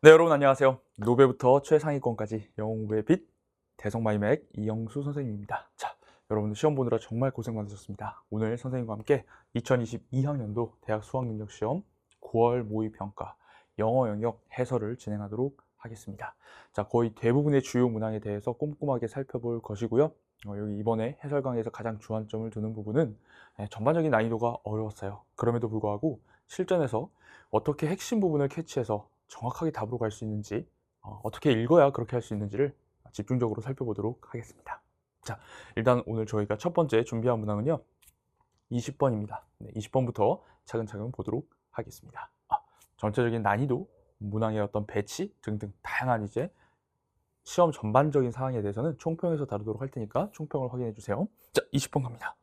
네, 여러분 안녕하세요. 노베부터 최상위권까지 영어 공부의 빛 대성마이맥 이영수 선생님입니다. 자, 여러분들 시험 보느라 정말 고생 많으셨습니다. 오늘 선생님과 함께 2022학년도 대학 수학능력시험 9월 모의평가 영어 영역 해설을 진행하도록 하겠습니다. 자, 거의 대부분의 주요 문항에 대해서 꼼꼼하게 살펴볼 것이고요. 여기 이번에 해설 강의에서 가장 주안점을 두는 부분은 전반적인 난이도가 어려웠어요. 그럼에도 불구하고 실전에서 어떻게 핵심 부분을 캐치해서 정확하게 답으로 갈 수 있는지, 어떻게 읽어야 그렇게 할 수 있는지를 집중적으로 살펴보도록 하겠습니다. 자, 일단 오늘 저희가 첫 번째 준비한 문항은요 20번입니다. 20번부터 차근차근 보도록 하겠습니다. 전체적인 난이도, 문항의 어떤 배치 등등 다양한 이제 시험 전반적인 사항에 대해서는 총평에서 다루도록 할 테니까 총평을 확인해 주세요. 자, 20번 갑니다.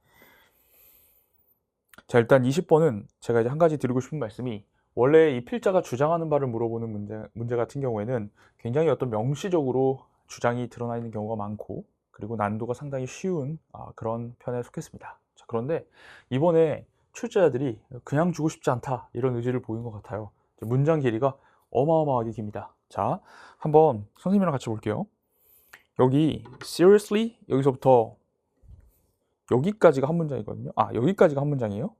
자, 일단 20번은 제가 이제 한 가지 드리고 싶은 말씀이, 원래 이 필자가 주장하는 바를 물어보는 문제 같은 경우에는 굉장히 어떤 명시적으로 주장이 드러나 있는 경우가 많고, 그리고 난이도가 상당히 쉬운 그런 편에 속했습니다. 자, 그런데 이번에 출제자들이 그냥 주고 싶지 않다 이런 의지를 보인 것 같아요. 문장 길이가 어마어마하게 깁니다. 자, 한번 선생님이랑 같이 볼게요. 여기 seriously 여기서부터 여기까지가 한 문장이거든요. 여기까지가 한 문장이에요.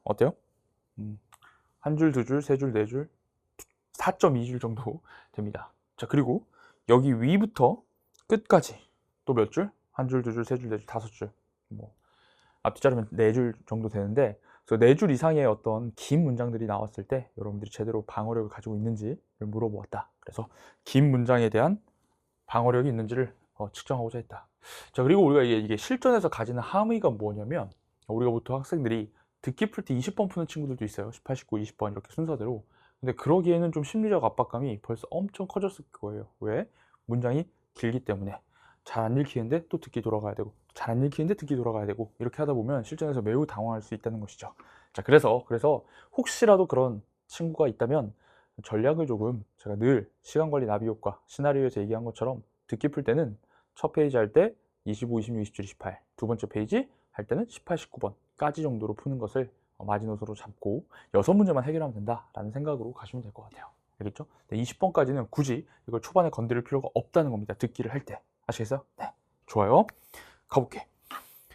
어때요? 한 줄, 두 줄, 세 줄, 네 줄, 4.2줄 정도 됩니다. 자, 그리고 여기 위부터 끝까지 또 몇 줄? 한 줄, 두 줄, 세 줄, 네 줄, 다섯 줄. 앞뒤 자르면 네 줄 정도 되는데, 그래서 네 줄 이상의 어떤 긴 문장들이 나왔을 때 여러분들이 제대로 방어력을 가지고 있는지를 물어보았다. 그래서 긴 문장에 대한 방어력이 있는지를 측정하고자 했다. 자, 그리고 우리가 이게 실전에서 가지는 함의가 뭐냐면, 우리가 보통 학생들이 듣기 풀 때 20번 푸는 친구들도 있어요. 18, 19, 20번 이렇게 순서대로. 근데 그러기에는 좀 심리적 압박감이 벌써 엄청 커졌을 거예요. 왜? 문장이 길기 때문에. 잘 안 읽히는데 또 듣기 돌아가야 되고, 잘 안 읽히는데 듣기 돌아가야 되고, 이렇게 하다 보면 실전에서 매우 당황할 수 있다는 것이죠. 자, 그래서 혹시라도 그런 친구가 있다면 전략을 조금, 제가 늘 시간 관리 나비 효과 시나리오에서 얘기한 것처럼 듣기 풀 때는 첫 페이지 할 때 25, 26, 27, 28, 두 번째 페이지 할 때는 18, 19번까지 정도로 푸는 것을 마지노선으로 잡고 6문제만 해결하면 된다라는 생각으로 가시면 될 것 같아요. 알겠죠? 20번까지는 굳이 이걸 초반에 건드릴 필요가 없다는 겁니다. 듣기를 할 때. 아시겠어요? 네. 좋아요. 가볼게.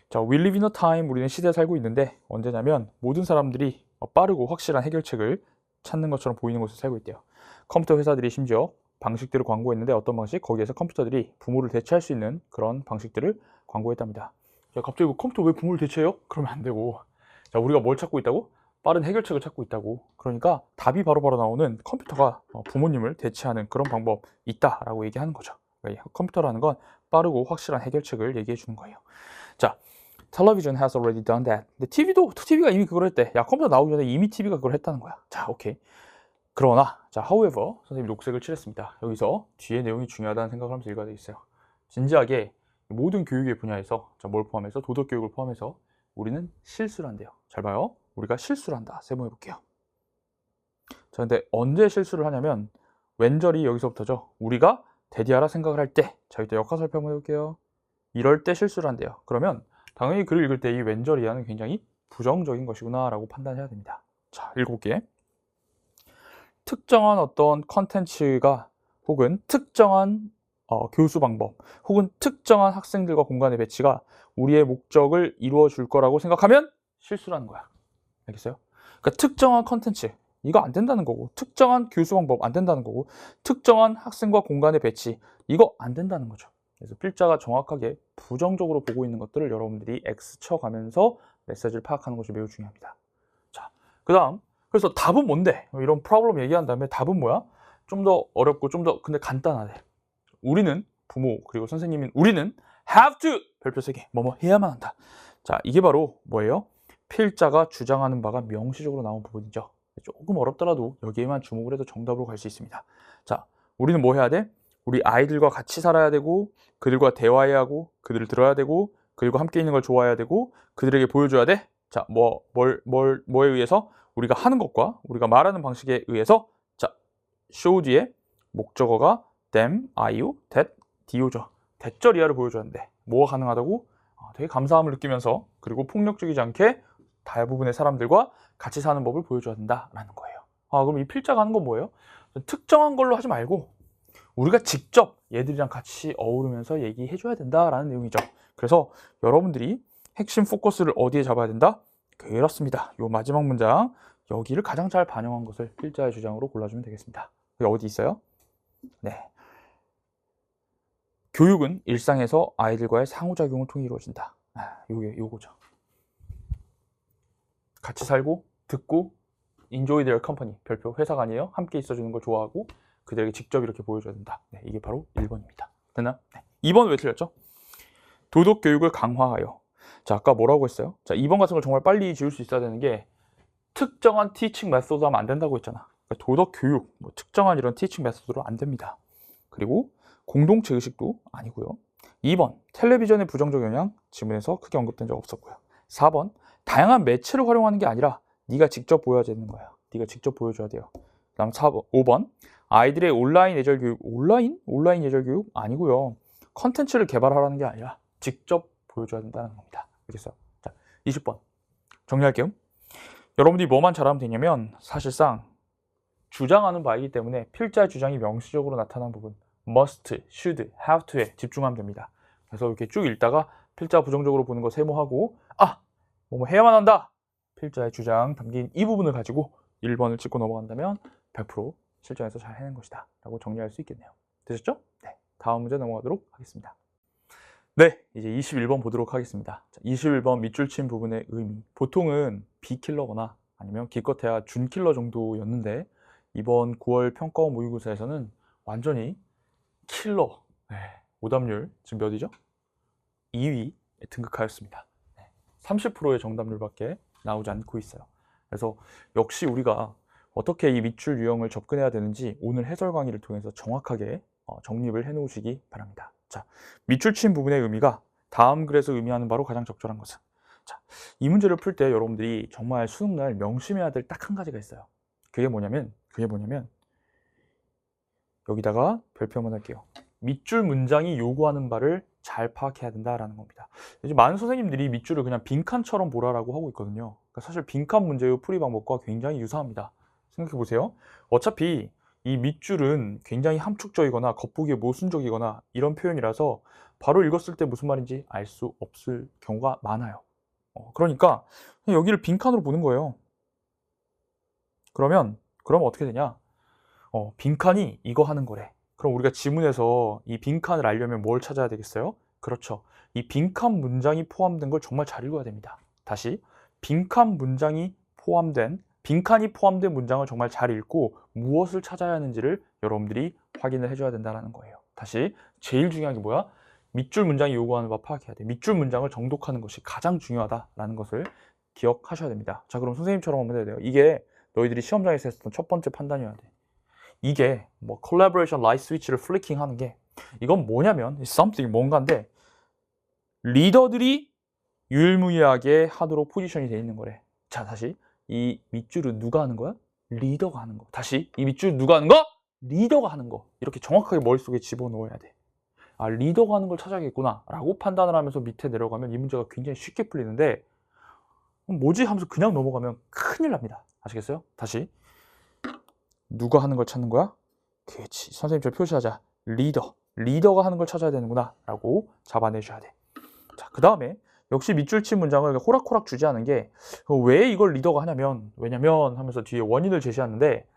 자, we live in a time, 우리는 시대에 살고 있는데, 언제냐면 모든 사람들이 빠르고 확실한 해결책을 찾는 것처럼 보이는 곳에 살고 있대요. 컴퓨터 회사들이 심지어 방식들을 광고했는데, 어떤 방식? 거기에서 컴퓨터들이 부모를 대체할 수 있는 그런 방식들을 광고했답니다. 자, 갑자기 컴퓨터 왜 부모를 대체해요? 그러면 안 되고, 자, 우리가 뭘 찾고 있다고? 빠른 해결책을 찾고 있다고. 그러니까 답이 바로바로 나오는 컴퓨터가 부모님을 대체하는 그런 방법 있다라고 얘기하는 거죠. 그러니까 컴퓨터라는 건 빠르고 확실한 해결책을 얘기해 주는 거예요. 자, television has already done that. 근데 TV가 이미 그걸 했대. 야, 컴퓨터 나오기 전에 이미 TV가 그걸 했다는 거야. 자, 오케이. 그러나, 자, however, 선생님이 녹색을 칠했습니다. 여기서 뒤에 내용이 중요하다는 생각을 하면서 읽어야 되겠어요. 진지하게 모든 교육의 분야에서, 자, 뭘 포함해서? 도덕교육을 포함해서 우리는 실수를 한대요. 잘 봐요. 우리가 실수를 한다. 세모해 볼게요. 자, 근데 언제 실수를 하냐면, 왼절이 여기서부터죠. 우리가 대디하라 생각을 할 때. 자, 이때 역할설표 한번 해볼게요. 이럴 때 실수를 한대요. 그러면 당연히 글을 읽을 때 이 왼절이야는 굉장히 부정적인 것이구나 라고 판단해야 됩니다. 자, 읽어볼게. 특정한 어떤 컨텐츠가, 혹은 특정한 교수 방법, 혹은 특정한 학생들과 공간의 배치가 우리의 목적을 이루어 줄 거라고 생각하면 실수를 하는 거야. 알겠어요? 그러니까 특정한 컨텐츠, 이거 안 된다는 거고, 특정한 교수 방법 안 된다는 거고, 특정한 학생과 공간의 배치, 이거 안 된다는 거죠. 그래서 필자가 정확하게 부정적으로 보고 있는 것들을 여러분들이 X 쳐가면서 메시지를 파악하는 것이 매우 중요합니다. 자, 그 다음, 그래서 답은 뭔데? 이런 프로블럼 얘기한 다음에 답은 뭐야? 좀 더 어렵고 좀 더 근데 간단하대. 우리는, 부모 그리고 선생님인 우리는 have to 별표 3개 뭐뭐 해야만 한다. 자, 이게 바로 뭐예요? 필자가 주장하는 바가 명시적으로 나온 부분이죠. 조금 어렵더라도 여기에만 주목을 해도 정답으로 갈 수 있습니다. 자, 우리는 뭐 해야 돼? 우리 아이들과 같이 살아야 되고, 그들과 대화해야 하고, 그들을 들어야 되고, 그들과 함께 있는 걸 좋아해야 되고, 그들에게 보여줘야 돼. 자, 뭐에 의해서? 우리가 하는 것과 우리가 말하는 방식에 의해서. 자, show 뒤에 목적어가 them, are you, that, do죠. 대절 이하를 보여줘야 하는데 뭐가 가능하다고? 되게 감사함을 느끼면서, 그리고 폭력적이지 않게 대부분의 사람들과 같이 사는 법을 보여줘야 된다라는 거예요. 그럼 이 필자가 하는 건 뭐예요? 특정한 걸로 하지 말고 우리가 직접 얘들이랑 같이 어우르면서 얘기해 줘야 된다라는 내용이죠. 그래서 여러분들이 핵심 포커스를 어디에 잡아야 된다? 그렇습니다. 요 마지막 문장, 여기를 가장 잘 반영한 것을 필자의 주장으로 골라주면 되겠습니다. 여기 어디 있어요? 네. 교육은 일상에서 아이들과의 상호작용을 통해 이루어진다. 요거죠. 같이 살고, 듣고, enjoy their company. 별표 회사가 아니에요. 함께 있어주는 걸 좋아하고, 그들에게 직접 이렇게 보여줘야 된다. 네, 이게 바로 1번입니다. 됐나? 네. 2번 왜 틀렸죠? 도덕 교육을 강화하여. 자, 아까 뭐라고 했어요? 자, 2번 같은 걸 정말 빨리 지울 수 있어야 되는 게 특정한 티칭 메소드 하면 안 된다고 했잖아. 그러니까 도덕 교육, 뭐 특정한 이런 티칭 메소드로 안 됩니다. 그리고 공동체 의식도 아니고요. 2번, 텔레비전의 부정적 영향, 지문에서 크게 언급된 적 없었고요. 4번, 다양한 매체를 활용하는 게 아니라 네가 직접 보여야 되는 거야. 네가 직접 보여줘야 돼요. 그다음 5번, 아이들의 온라인 예절 교육, 온라인 예절 교육 아니고요. 컨텐츠를 개발하라는 게 아니라 직접 보여줘야 된다는 겁니다. 알겠어요? 자, 20번 정리할게요. 여러분들이 뭐만 잘하면 되냐면 사실상 주장하는 바이기 때문에 필자의 주장이 명시적으로 나타난 부분 must, should, have to에 집중하면 됩니다. 그래서 이렇게 쭉 읽다가 필자 부정적으로 보는 거 세모하고 뭐 해야만 한다! 필자의 주장 담긴 이 부분을 가지고 1번을 찍고 넘어간다면 100% 실전에서 잘 해낸 것이다 라고 정리할 수 있겠네요. 되셨죠? 네, 다음 문제 넘어가도록 하겠습니다. 네, 이제 21번 보도록 하겠습니다. 21번 밑줄 친 부분의 의미, 보통은 비킬러거나 아니면 기껏해야 준킬러 정도였는데 이번 9월 평가원 모의고사에서는 완전히 킬러, 네, 오답률 지금 몇이죠? 2위에 등극하였습니다. 30%의 정답률밖에 나오지 않고 있어요. 그래서 역시 우리가 어떻게 이 밑줄 유형을 접근해야 되는지 오늘 해설 강의를 통해서 정확하게 정립을 해 놓으시기 바랍니다. 자, 밑줄 친 부분의 의미가 다음 글에서 의미하는 바로 가장 적절한 것은. 자, 이 문제를 풀 때 여러분들이 정말 수능날 명심해야 될 딱 한 가지가 있어요. 그게 뭐냐면 여기다가 별표 한번 할게요. 밑줄 문장이 요구하는 바를 잘 파악해야 된다라는 겁니다. 이제 많은 선생님들이 밑줄을 그냥 빈칸처럼 보라라고 하고 있거든요. 그러니까 사실 빈칸 문제의 풀이 방법과 굉장히 유사합니다. 생각해 보세요. 어차피 이 밑줄은 굉장히 함축적이거나 겉보기에 모순적이거나 이런 표현이라서 바로 읽었을 때 무슨 말인지 알 수 없을 경우가 많아요. 그러니까 여기를 빈칸으로 보는 거예요. 그럼 어떻게 되냐? 빈칸이 이거 하는 거래. 그럼 우리가 지문에서 이 빈칸을 알려면 뭘 찾아야 되겠어요? 그렇죠. 이 빈칸 문장이 포함된 걸 정말 잘 읽어야 됩니다. 다시, 빈칸이 포함된 문장을 정말 잘 읽고 무엇을 찾아야 하는지를 여러분들이 확인을 해줘야 된다는 거예요. 다시, 제일 중요한 게 뭐야? 밑줄 문장이 요구하는 바 파악해야 돼. 밑줄 문장을 정독하는 것이 가장 중요하다라는 것을 기억하셔야 됩니다. 자, 그럼 선생님처럼 한번 해야 돼요. 이게 너희들이 시험장에서 했었던 첫 번째 판단이어야 돼. 이게 뭐 collaboration light switch를 플리킹 하는 게 이건 뭐냐면 something 뭔가인데 리더들이 유일무이하게 하도록 포지션이 되어 있는 거래. 자, 다시 이 밑줄은 누가 하는 거야? 리더가 하는 거. 다시 이 밑줄은 누가 하는 거? 리더가 하는 거. 이렇게 정확하게 머릿속에 집어넣어야 돼. 아, 리더가 하는 걸 찾아야겠구나 라고 판단을 하면서 밑에 내려가면 이 문제가 굉장히 쉽게 풀리는데 뭐지 하면서 그냥 넘어가면 큰일 납니다. 아시겠어요? 다시 누가 하는 걸 찾는 거야? 그렇지. 선생님처럼 표시하자. 리더가 하는 걸 찾아야 되는구나 라고 잡아내셔야 돼. 자, 그 다음에 역시 밑줄 친 문장을 호락호락 주지 않은 게 왜 이걸 리더가 하냐면 왜냐면 하면서 뒤에 원인을 제시하는데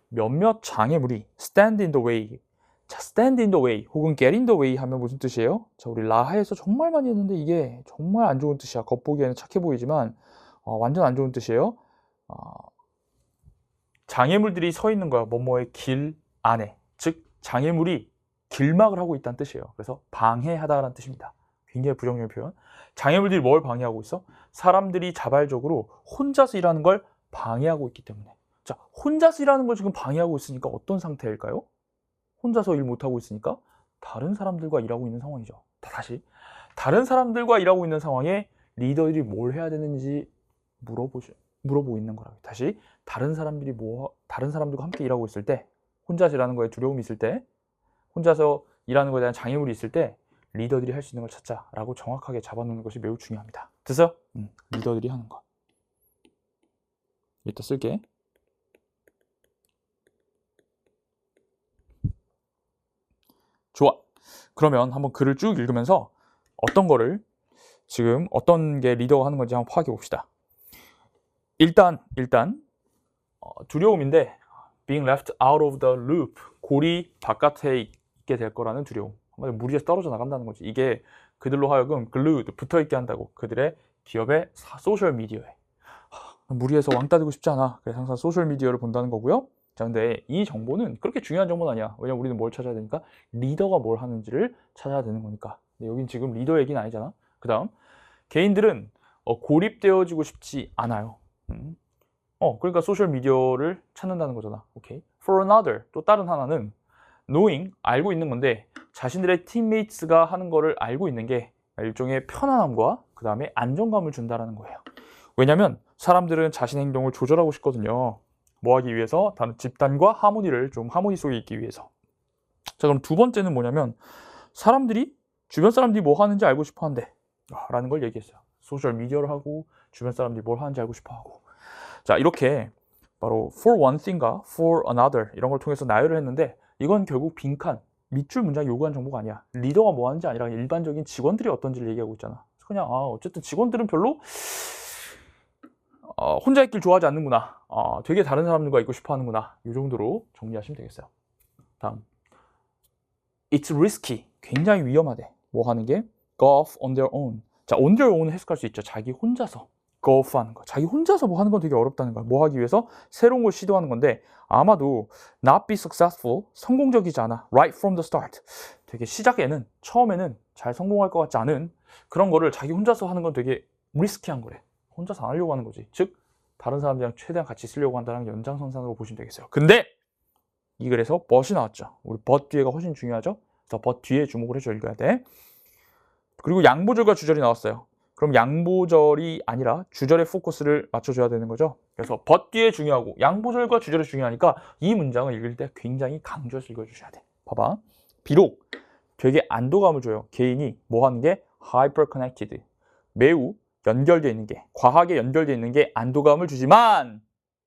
몇몇 장애물이 stand in the way. 자, stand in the way 혹은 get in the way 하면 무슨 뜻이에요? 자, 우리 라하에서 정말 많이 했는데 이게 정말 안 좋은 뜻이야. 겉보기에는 착해 보이지만 완전 안 좋은 뜻이에요. 장애물들이 서 있는 거야. 뭐뭐의 길 안에. 즉 장애물이 길막을 하고 있다는 뜻이에요. 그래서 방해하다라는 뜻입니다. 굉장히 부정적인 표현. 장애물들이 뭘 방해하고 있어? 사람들이 자발적으로 혼자서 일하는 걸 방해하고 있기 때문에. 자, 혼자서 일하는 걸 지금 방해하고 있으니까 어떤 상태일까요? 혼자서 일 못하고 있으니까 다른 사람들과 일하고 있는 상황이죠. 다시 다른 사람들과 일하고 있는 상황에 리더들이 뭘 해야 되는지 물어보고 있는 거라고. 다시 다른 사람들과 함께 일하고 있을 때, 혼자서 일하는 거에 두려움이 있을 때, 혼자서 일하는 거에 대한 장애물이 있을 때 리더들이 할 수 있는 걸 찾자라고 정확하게 잡아놓는 것이 매우 중요합니다. 됐어요? 리더들이 하는 거. 이따 쓸게. 그러면 한번 글을 쭉 읽으면서 어떤 거를 지금 어떤 게 리더가 하는 건지 한번 파악해 봅시다. 일단 두려움인데 being left out of the loop, 고리 바깥에 있게 될 거라는 두려움. 무리에서 떨어져 나간다는 거지. 이게 그들로 하여금 glued, 붙어있게 한다고. 그들의 기업의 소셜미디어에. 무리에서 왕따 되고 싶지 않아. 그래서 항상 소셜미디어를 본다는 거고요. 자, 근데 이 정보는 그렇게 중요한 정보는 아니야. 왜냐면 우리는 뭘 찾아야 되니까? 리더가 뭘 하는지를 찾아야 되는 거니까. 근데 여긴 지금 리더 얘기는 아니잖아. 그 다음, 개인들은 고립되어지고 싶지 않아요. 그러니까 소셜미디어를 찾는다는 거잖아. 오케이. For another, 또 다른 하나는 knowing, 알고 있는 건데 자신들의 팀메이트가 하는 거를 알고 있는 게 일종의 편안함과 그 다음에 안정감을 준다라는 거예요. 왜냐면 사람들은 자신의 행동을 조절하고 싶거든요. 뭐 하기 위해서? 다른 집단과 하모니를 좀 하모니 속에 있기 위해서. 자, 그럼 두 번째는 뭐냐면 주변 사람들이 뭐 하는지 알고 싶어 한대 라는 걸 얘기했어요. 소셜미디어를 하고 주변 사람들이 뭘 하는지 알고 싶어 하고. 자, 이렇게 바로 for one thing과 for another 이런 걸 통해서 나열을 했는데 이건 결국 빈칸, 밑줄 문장 요구한 정보가 아니야. 리더가 뭐 하는지 아니라 일반적인 직원들이 어떤지를 얘기하고 있잖아. 그냥 어쨌든 직원들은 별로 혼자 있길 좋아하지 않는구나. 되게 다른 사람들과 있고 싶어 하는구나. 이 정도로 정리하시면 되겠어요. 다음, it's risky, 굉장히 위험하대. 뭐 하는 게? go off on their own. 자, on their own 해석할 수 있죠. 자기 혼자서 go off 하는 거. 자기 혼자서 뭐 하는 건 되게 어렵다는 거야. 뭐 하기 위해서 새로운 걸 시도하는 건데 아마도 not be successful, 성공적이지 않아. right from the start. 되게 시작에는, 처음에는 잘 성공할 것 같지 않은 그런 거를 자기 혼자서 하는 건 되게 리스키한 거래. 혼자서 안 하려고 하는 거지. 즉 다른 사람들이랑 최대한 같이 쓰려고 한다는 연장선상으로 보시면 되겠어요. 근데 이 글에서 but이 나왔죠. 우리 but 뒤에가 훨씬 중요하죠. 그래서 but 뒤에 주목을 해서 읽어야 돼. 그리고 양보절과 주절이 나왔어요. 그럼 양보절이 아니라 주절의 포커스를 맞춰줘야 되는 거죠. 그래서 but 뒤에 중요하고 양보절과 주절이 중요하니까 이 문장을 읽을 때 굉장히 강조해서 읽어주셔야 돼. 봐봐. 비록 되게 안도감을 줘요. 개인이 뭐 하는 게? hyper connected. 매우 연결되어 있는 게, 과하게 연결되어 있는 게 안도감을 주지만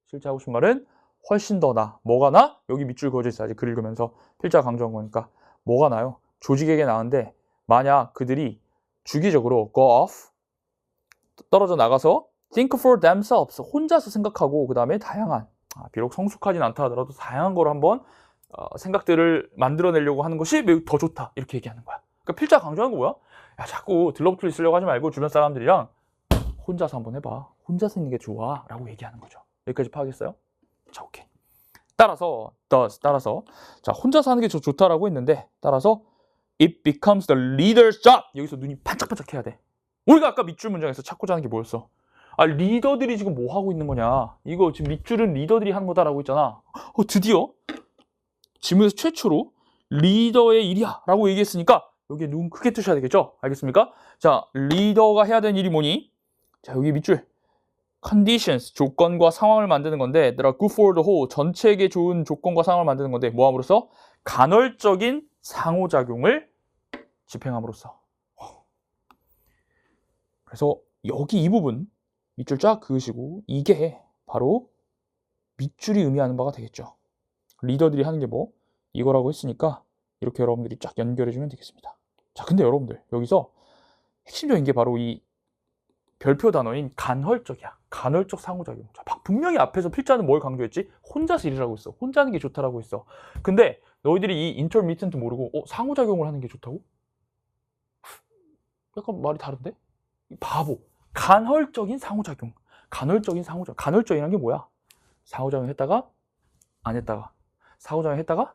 실제 하고 싶은 말은 훨씬 더 나. 뭐가 나? 여기 밑줄 그어져 있어야지. 글 읽으면서 필자가 강조한 거니까. 뭐가 나요? 조직에게 나은데 만약 그들이 주기적으로 go off, 떨어져 나가서 think for themselves, 혼자서 생각하고 그 다음에 다양한, 비록 성숙하진 않다 하더라도 다양한 걸 한번 생각들을 만들어내려고 하는 것이 매우 더 좋다. 이렇게 얘기하는 거야. 그러니까 필자가 강조하는 거 뭐야? 야, 자꾸 들러붙어 있으려고 하지 말고 주변 사람들이랑 혼자서 한번 해봐. 혼자서 있는 게 좋아 라고 얘기하는 거죠. 여기까지 파악했어요? 자, 오케이. 따라서 자, 혼자서 하는 게 좋다라고 했는데 따라서 it becomes the leader's job. 여기서 눈이 반짝반짝 해야 돼. 우리가 아까 밑줄 문장에서 찾고자 하는 게 뭐였어? 리더들이 지금 뭐 하고 있는 거냐? 이거 지금 밑줄은 리더들이 하는 거다라고 했잖아. 드디어 지문에서 최초로 리더의 일이야 라고 얘기했으니까 여기에 눈 크게 뜨셔야 되겠죠? 알겠습니까? 자, 리더가 해야 되는 일이 뭐니? 자, 여기 밑줄 conditions, 조건과 상황을 만드는 건데 that are good for the whole, 전체에게 좋은 조건과 상황을 만드는 건데 뭐 함으로써? 간헐적인 상호작용을 집행함으로써. 그래서 여기 이 부분 밑줄 쫙 그으시고 이게 바로 밑줄이 의미하는 바가 되겠죠. 리더들이 하는 게 뭐? 이거라고 했으니까 이렇게 여러분들이 쫙 연결해 주면 되겠습니다. 자, 근데 여러분들 여기서 핵심적인 게 바로 이 별표 단어인 간헐적이야. 간헐적 상호작용. 자, 분명히 앞에서 필자는 뭘 강조했지? 혼자서 일을 하고 있어. 혼자 하는 게 좋다라고 했어. 근데 너희들이 이 intermittent 모르고 상호작용을 하는 게 좋다고? 약간 말이 다른데? 바보. 간헐적인 상호작용. 간헐적인 상호작용. 간헐적이란 게 뭐야? 상호작용 했다가 안 했다가, 상호작용 했다가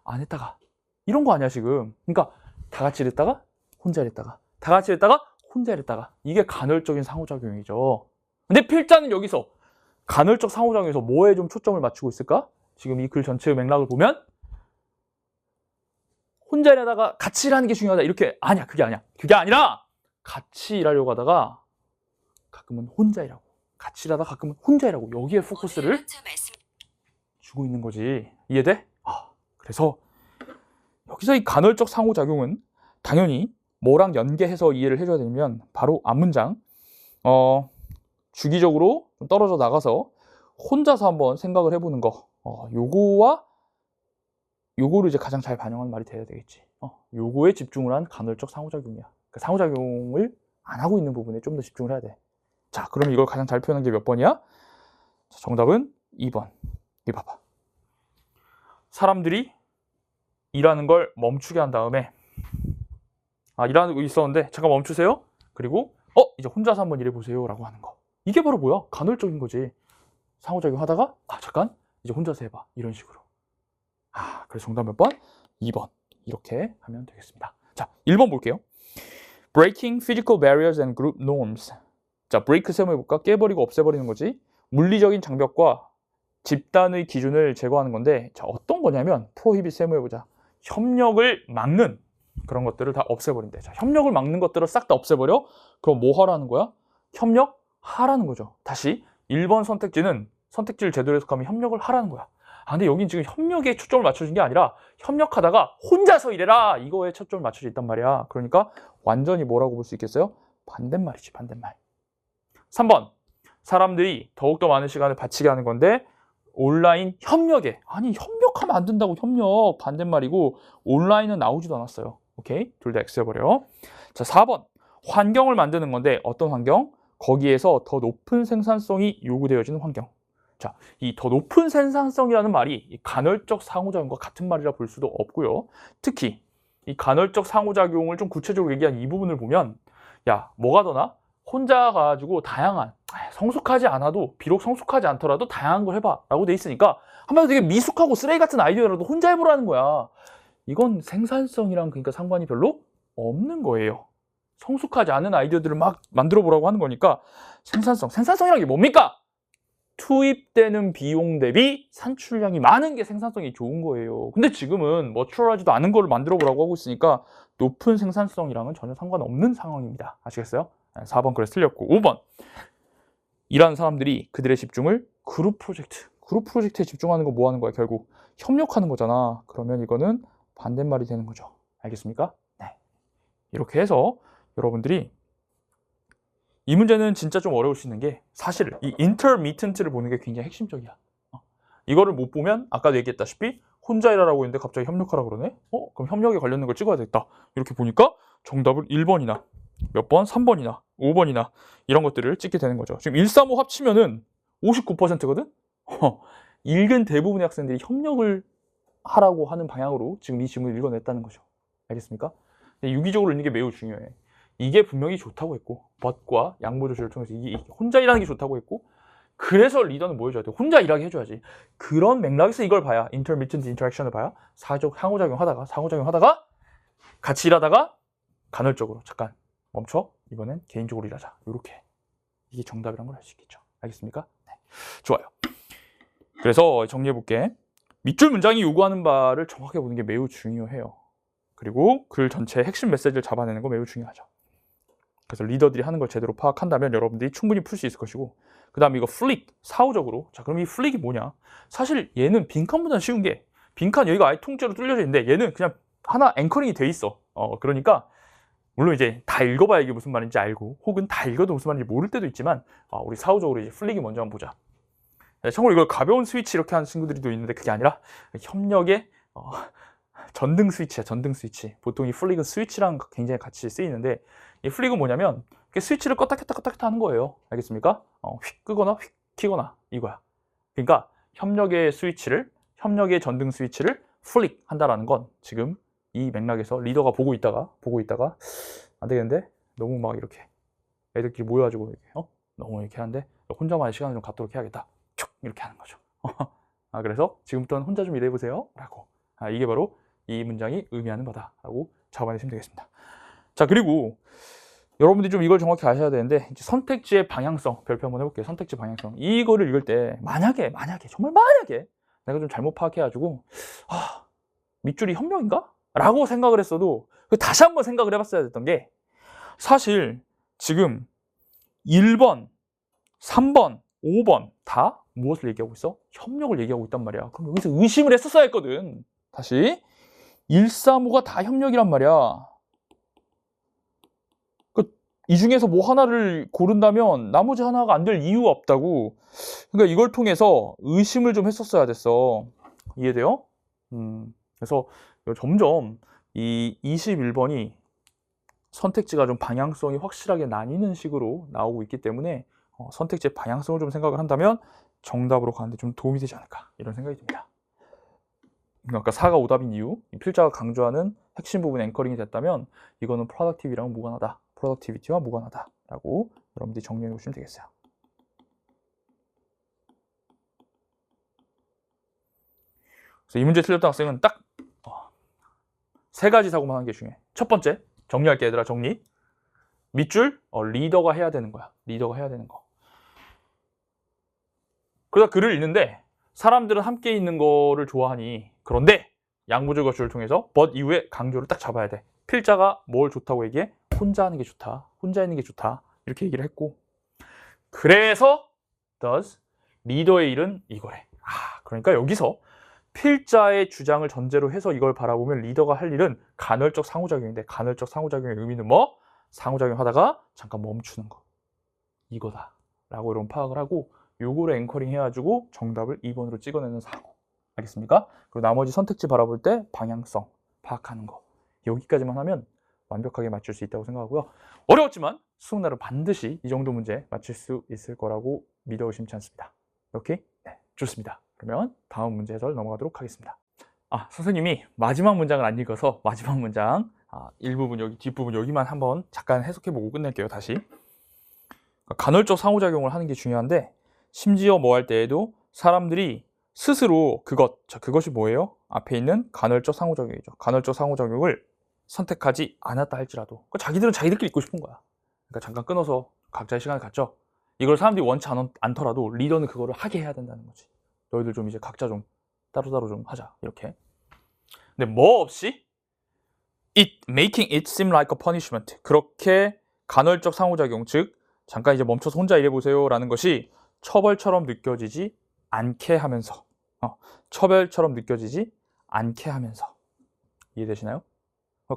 안 했다가, 이런 거 아니야 지금. 그러니까 다 같이 이랬다가 혼자 이랬다가, 다 같이 이랬다가 혼자 이랬다가, 이게 간헐적인 상호작용이죠. 근데 필자는 여기서 간헐적 상호작용에서 뭐에 좀 초점을 맞추고 있을까? 지금 이 글 전체의 맥락을 보면 혼자 일하다가 같이 일하는 게 중요하다 이렇게, 아니야, 그게 아니야. 그게 아니라 같이 일하려고 하다가 가끔은 혼자 일하고, 같이 일하다가 가끔은 혼자 일하고, 여기에 포커스를 주고 있는 거지. 이해돼? 그래서 여기서 이 간헐적 상호작용은 당연히 뭐랑 연계해서 이해를 해줘야 되면 바로 앞문장, 주기적으로 좀 떨어져 나가서 혼자서 한번 생각을 해보는 거, 요거를 이제 가장 잘 반영한 말이 돼야 되겠지. 요거에 집중을 한 간헐적 상호작용이야. 그러니까 상호작용을 안 하고 있는 부분에 좀 더 집중을 해야 돼. 자, 그럼 이걸 가장 잘 표현한 게 몇 번이야? 자, 정답은 2번. 이거 봐봐. 사람들이 일하는 걸 멈추게 한 다음에 일하는 거 있었는데 잠깐 멈추세요. 그리고 이제 혼자서 한번 일해보세요 라고 하는 거. 이게 바로 뭐야? 간헐적인 거지. 상호작용 하다가 잠깐 이제 혼자서 해봐. 이런 식으로. 그래서 정답 몇 번? 2번. 이렇게 하면 되겠습니다. 자, 1번 볼게요. Breaking physical barriers and group norms. 자, break 세모해볼까? 깨버리고 없애버리는 거지. 물리적인 장벽과 집단의 기준을 제거하는 건데, 자, 어떤 거냐면 prohibit 세모해보자. 협력을 막는 그런 것들을 다 없애버린대. 자, 협력을 막는 것들을 싹 다 없애버려? 그럼 뭐 하라는 거야? 협력하라는 거죠. 다시 1번 선택지는 선택지를 제대로 해석하면 협력을 하라는 거야. 근데 여긴 지금 협력에 초점을 맞춰준 게 아니라 협력하다가 혼자서 일해라 이거에 초점을 맞춰져 있단 말이야. 그러니까 완전히 뭐라고 볼 수 있겠어요? 반대말이지, 반대말. 3번 사람들이 더욱더 많은 시간을 바치게 하는 건데 온라인 협력에 협력하면 안 된다고. 협력 반대말이고 온라인은 나오지도 않았어요. 오케이? 둘 다 X해버려. 자, 4번 환경을 만드는 건데 어떤 환경? 거기에서 더 높은 생산성이 요구되어지는 환경. 자, 이 더 높은 생산성이라는 말이 간헐적 상호작용과 같은 말이라 볼 수도 없고요. 특히 이 간헐적 상호작용을 좀 구체적으로 얘기한 이 부분을 보면 뭐가 더 나? 혼자 가지고 다양한 성숙하지 않아도 비록 성숙하지 않더라도 다양한 걸 해봐 라고 돼 있으니까 한마디로 되게 미숙하고 쓰레기 같은 아이디어라도 혼자 해보라는 거야. 이건 생산성이랑 그러니까 상관이 별로 없는 거예요. 성숙하지 않은 아이디어들을 막 만들어 보라고 하는 거니까 생산성이라는 게 뭡니까? 투입되는 비용 대비 산출량이 많은 게 생산성이 좋은 거예요. 근데 지금은 머추럴하지도 않은 거를 만들어 보라고 하고 있으니까 높은 생산성이랑은 전혀 상관없는 상황입니다. 아시겠어요? 4번 그래서 틀렸고 5번 일하는 사람들이 그들의 집중을 그룹 프로젝트에 집중하는 거 뭐 하는 거야? 결국 협력하는 거잖아. 그러면 이거는 반대말이 되는 거죠. 알겠습니까? 네. 이렇게 해서 여러분들이 이 문제는 진짜 좀 어려울 수 있는 게 사실 이 intermittent를 보는 게 굉장히 핵심적이야. 이거를 못 보면 아까도 얘기했다시피 혼자 일하라고 했는데 갑자기 협력하라 그러네? 그럼 협력에 관련된 걸 찍어야 되겠다. 이렇게 보니까 정답을 1번이나 몇 번? 3번이나 5번이나 이런 것들을 찍게 되는 거죠. 지금 1, 3, 5 합치면은 59%거든? 읽은 대부분의 학생들이 협력을 하라고 하는 방향으로 지금 이 질문을 읽어냈다는 거죠. 알겠습니까? 유기적으로 읽는 게 매우 중요해. 이게 분명히 좋다고 했고 벗과 양보 조절을 통해서 이게 혼자 일하는 게 좋다고 했고 그래서 리더는 뭐 해줘야 돼? 혼자 일하게 해줘야지. 그런 맥락에서 이걸 봐야 intermittent interaction을 봐야 상호작용 하다가 같이 일하다가 간헐적으로 잠깐 멈춰 이번엔 개인적으로 일하자. 이렇게 이게 정답이란 걸 알 수 있겠죠. 알겠습니까? 네. 좋아요. 그래서 정리해볼게. 밑줄 문장이 요구하는 바를 정확하게 보는 게 매우 중요해요. 그리고 글 전체의 핵심 메시지를 잡아내는 거 매우 중요하죠. 그래서 리더들이 하는 걸 제대로 파악한다면 여러분들이 충분히 풀 수 있을 것이고 그 다음에 이거 플릭, 사후적으로 자 그럼 이 플릭이 뭐냐? 사실 얘는 빈칸보다는 쉬운 게 빈칸 여기가 아예 통째로 뚫려져 있는데 얘는 그냥 하나 앵커링이 돼 있어. 그러니까 물론 이제 다 읽어봐야 이게 무슨 말인지 알고 혹은 다 읽어도 무슨 말인지 모를 때도 있지만 우리 사후적으로 이제 플릭이 먼저 한번 보자. 참고로 이걸 가벼운 스위치 이렇게 하는 친구들도 있는데 그게 아니라 협력의 전등 스위치야. 전등 스위치. 보통 이 플릭은 스위치랑 굉장히 같이 쓰이는데 이 플릭은 뭐냐면 스위치를 껐다 켰다 하는 거예요. 알겠습니까? 휙 끄거나 휙 키거나 이거야. 그러니까 협력의 전등 스위치를 플릭 한다라는 건 지금 이 맥락에서 리더가 보고 있다가 안 되겠는데 너무 막 이렇게 애들끼리 모여가지고 이렇게 너무 이렇게 하는데 혼자만의 시간을 좀 갖도록 해야겠다. 촉 이렇게 하는 거죠. 그래서 지금부터는 혼자 좀 일해보세요 라고. 이게 바로 이 문장이 의미하는 바다라고 잡아내시면 되겠습니다. 자, 그리고 여러분들이 좀 이걸 정확히 아셔야 되는데 이제 선택지의 방향성 별표 한번 해볼게요. 선택지 방향성 이거를 읽을 때 만약에 정말 만약에 내가 좀 잘못 파악해가지고 밑줄이 협력인가? 라고 생각을 했어도 다시 한번 생각을 해봤어야 됐던 게 사실 지금 1번, 3번, 5번 다 무엇을 얘기하고 있어? 협력을 얘기하고 있단 말이야. 그럼 여기서 의심을 했었어야 했거든. 다시 1, 3, 5가 다 협력이란 말이야. 이 중에서 뭐 하나를 고른다면 나머지 하나가 안 될 이유가 없다고. 그러니까 이걸 통해서 의심을 좀 했었어야 됐어. 이해돼요? 그래서 점점 이 21번이 선택지가 좀 방향성이 확실하게 나뉘는 식으로 나오고 있기 때문에 선택지의 방향성을 좀 생각을 한다면 정답으로 가는데 좀 도움이 되지 않을까 이런 생각이 듭니다. 아까 4가 오답인 이유, 필자가 강조하는 핵심 부분 앵커링이 됐다면 이거는 productivity랑 무관하다, productivity와 무관하다라고 여러분들이 정리해 놓으시면 되겠어요. 그래서 이 문제 틀렸던 학생은 딱 세 가지 사고만 하는 게 중요해. 첫 번째, 정리할게 얘들아, 정리. 밑줄, 리더가 해야 되는 거야. 리더가 해야 되는 거. 그러다 글을 읽는데 사람들은 함께 있는 거를 좋아하니, 그런데 양보절 거절을 통해서 but 이후에 강조를 딱 잡아야 돼. 필자가 뭘 좋다고 얘기해? 혼자 하는 게 좋다. 혼자 있는 게 좋다. 이렇게 얘기를 했고, 그래서 does 리더의 일은 이거래. 그러니까 여기서 필자의 주장을 전제로 해서 이걸 바라보면 리더가 할 일은 간헐적 상호작용인데, 간헐적 상호작용의 의미는 뭐? 상호작용하다가 잠깐 멈추는 거, 이거다 라고 여러분 파악을 하고 요거를 앵커링 해가지고 정답을 2번으로 찍어내는 사고. 알겠습니까? 그리고 나머지 선택지 바라볼 때 방향성 파악하는 거, 여기까지만 하면 완벽하게 맞출 수 있다고 생각하고요. 어려웠지만 수능날은 반드시 이 정도 문제 맞출 수 있을 거라고 믿어 의심치 않습니다. 오케이? 네, 좋습니다. 그러면 다음 문제 해설 넘어가도록 하겠습니다. 선생님이 마지막 문장을 안 읽어서 마지막 문장 일부분 여기 뒷부분 여기만 한번 잠깐 해석해보고 끝낼게요. 다시. 간헐적 상호작용을 하는 게 중요한데, 심지어 뭐 할 때에도 사람들이 스스로 그것이 뭐예요? 앞에 있는 간헐적 상호작용이죠. 간헐적 상호작용을 선택하지 않았다 할지라도 자기들은 자기들끼리 있고 싶은 거야. 그러니까 잠깐 끊어서 각자의 시간을 갖죠. 이걸 사람들이 원치 않더라도 리더는 그거를 하게 해야 된다는 거지. 너희들 좀 이제 각자 좀 따로따로 좀 하자, 이렇게. 근데 뭐 없이 making it seem like a punishment, 그렇게 간헐적 상호작용, 즉 잠깐 이제 멈춰서 혼자 일해보세요 라는 것이 처벌처럼 느껴지지 않게 하면서, 처벌처럼 느껴지지 않게 하면서. 이해되시나요?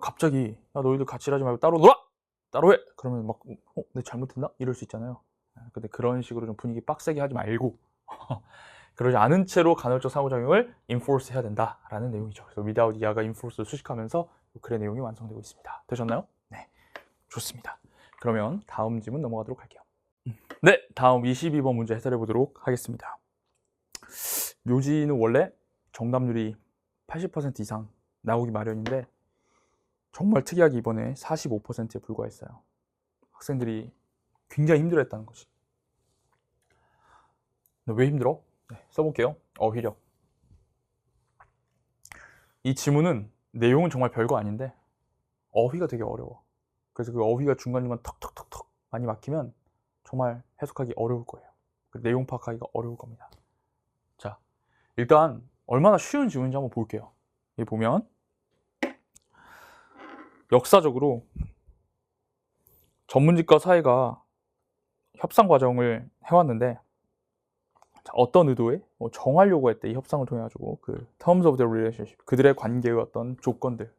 갑자기 야, 너희들 같이 일하지 말고 따로 놀아! 따로 해! 그러면 막 내가 잘못했나? 이럴 수 있잖아요. 근데 그런 식으로 좀 분위기 빡세게 하지 말고 그러지 않은 채로 간헐적 상호작용을 enforce 해야 된다라는 내용이죠. 그래서 without 이하가 enforce를 수식하면서 글의 내용이 완성되고 있습니다. 되셨나요? 네, 좋습니다. 그러면 다음 질문 넘어가도록 할게요. 네, 다음 22번 문제 해설해 보도록 하겠습니다. 묘지는 원래 정답률이 80% 이상 나오기 마련인데 정말 특이하게 이번에 45%에 불과했어요. 학생들이 굉장히 힘들어했다는 거지. 왜 힘들어? 네, 써볼게요. 어휘력. 이 지문은 내용은 정말 별거 아닌데 어휘가 되게 어려워. 그래서 그 어휘가 중간중간 턱턱턱턱 많이 막히면 정말 해석하기 어려울 거예요. 내용 파악하기가 어려울 겁니다. 자, 일단 얼마나 쉬운 지문인지 한번 볼게요. 여기 보면 역사적으로 전문직과 사회가 협상 과정을 해왔는데, 어떤 의도에 정하려고 했대. 이 협상을 통해 가지고 그 terms of the relationship, 그들의 관계의 어떤 조건들을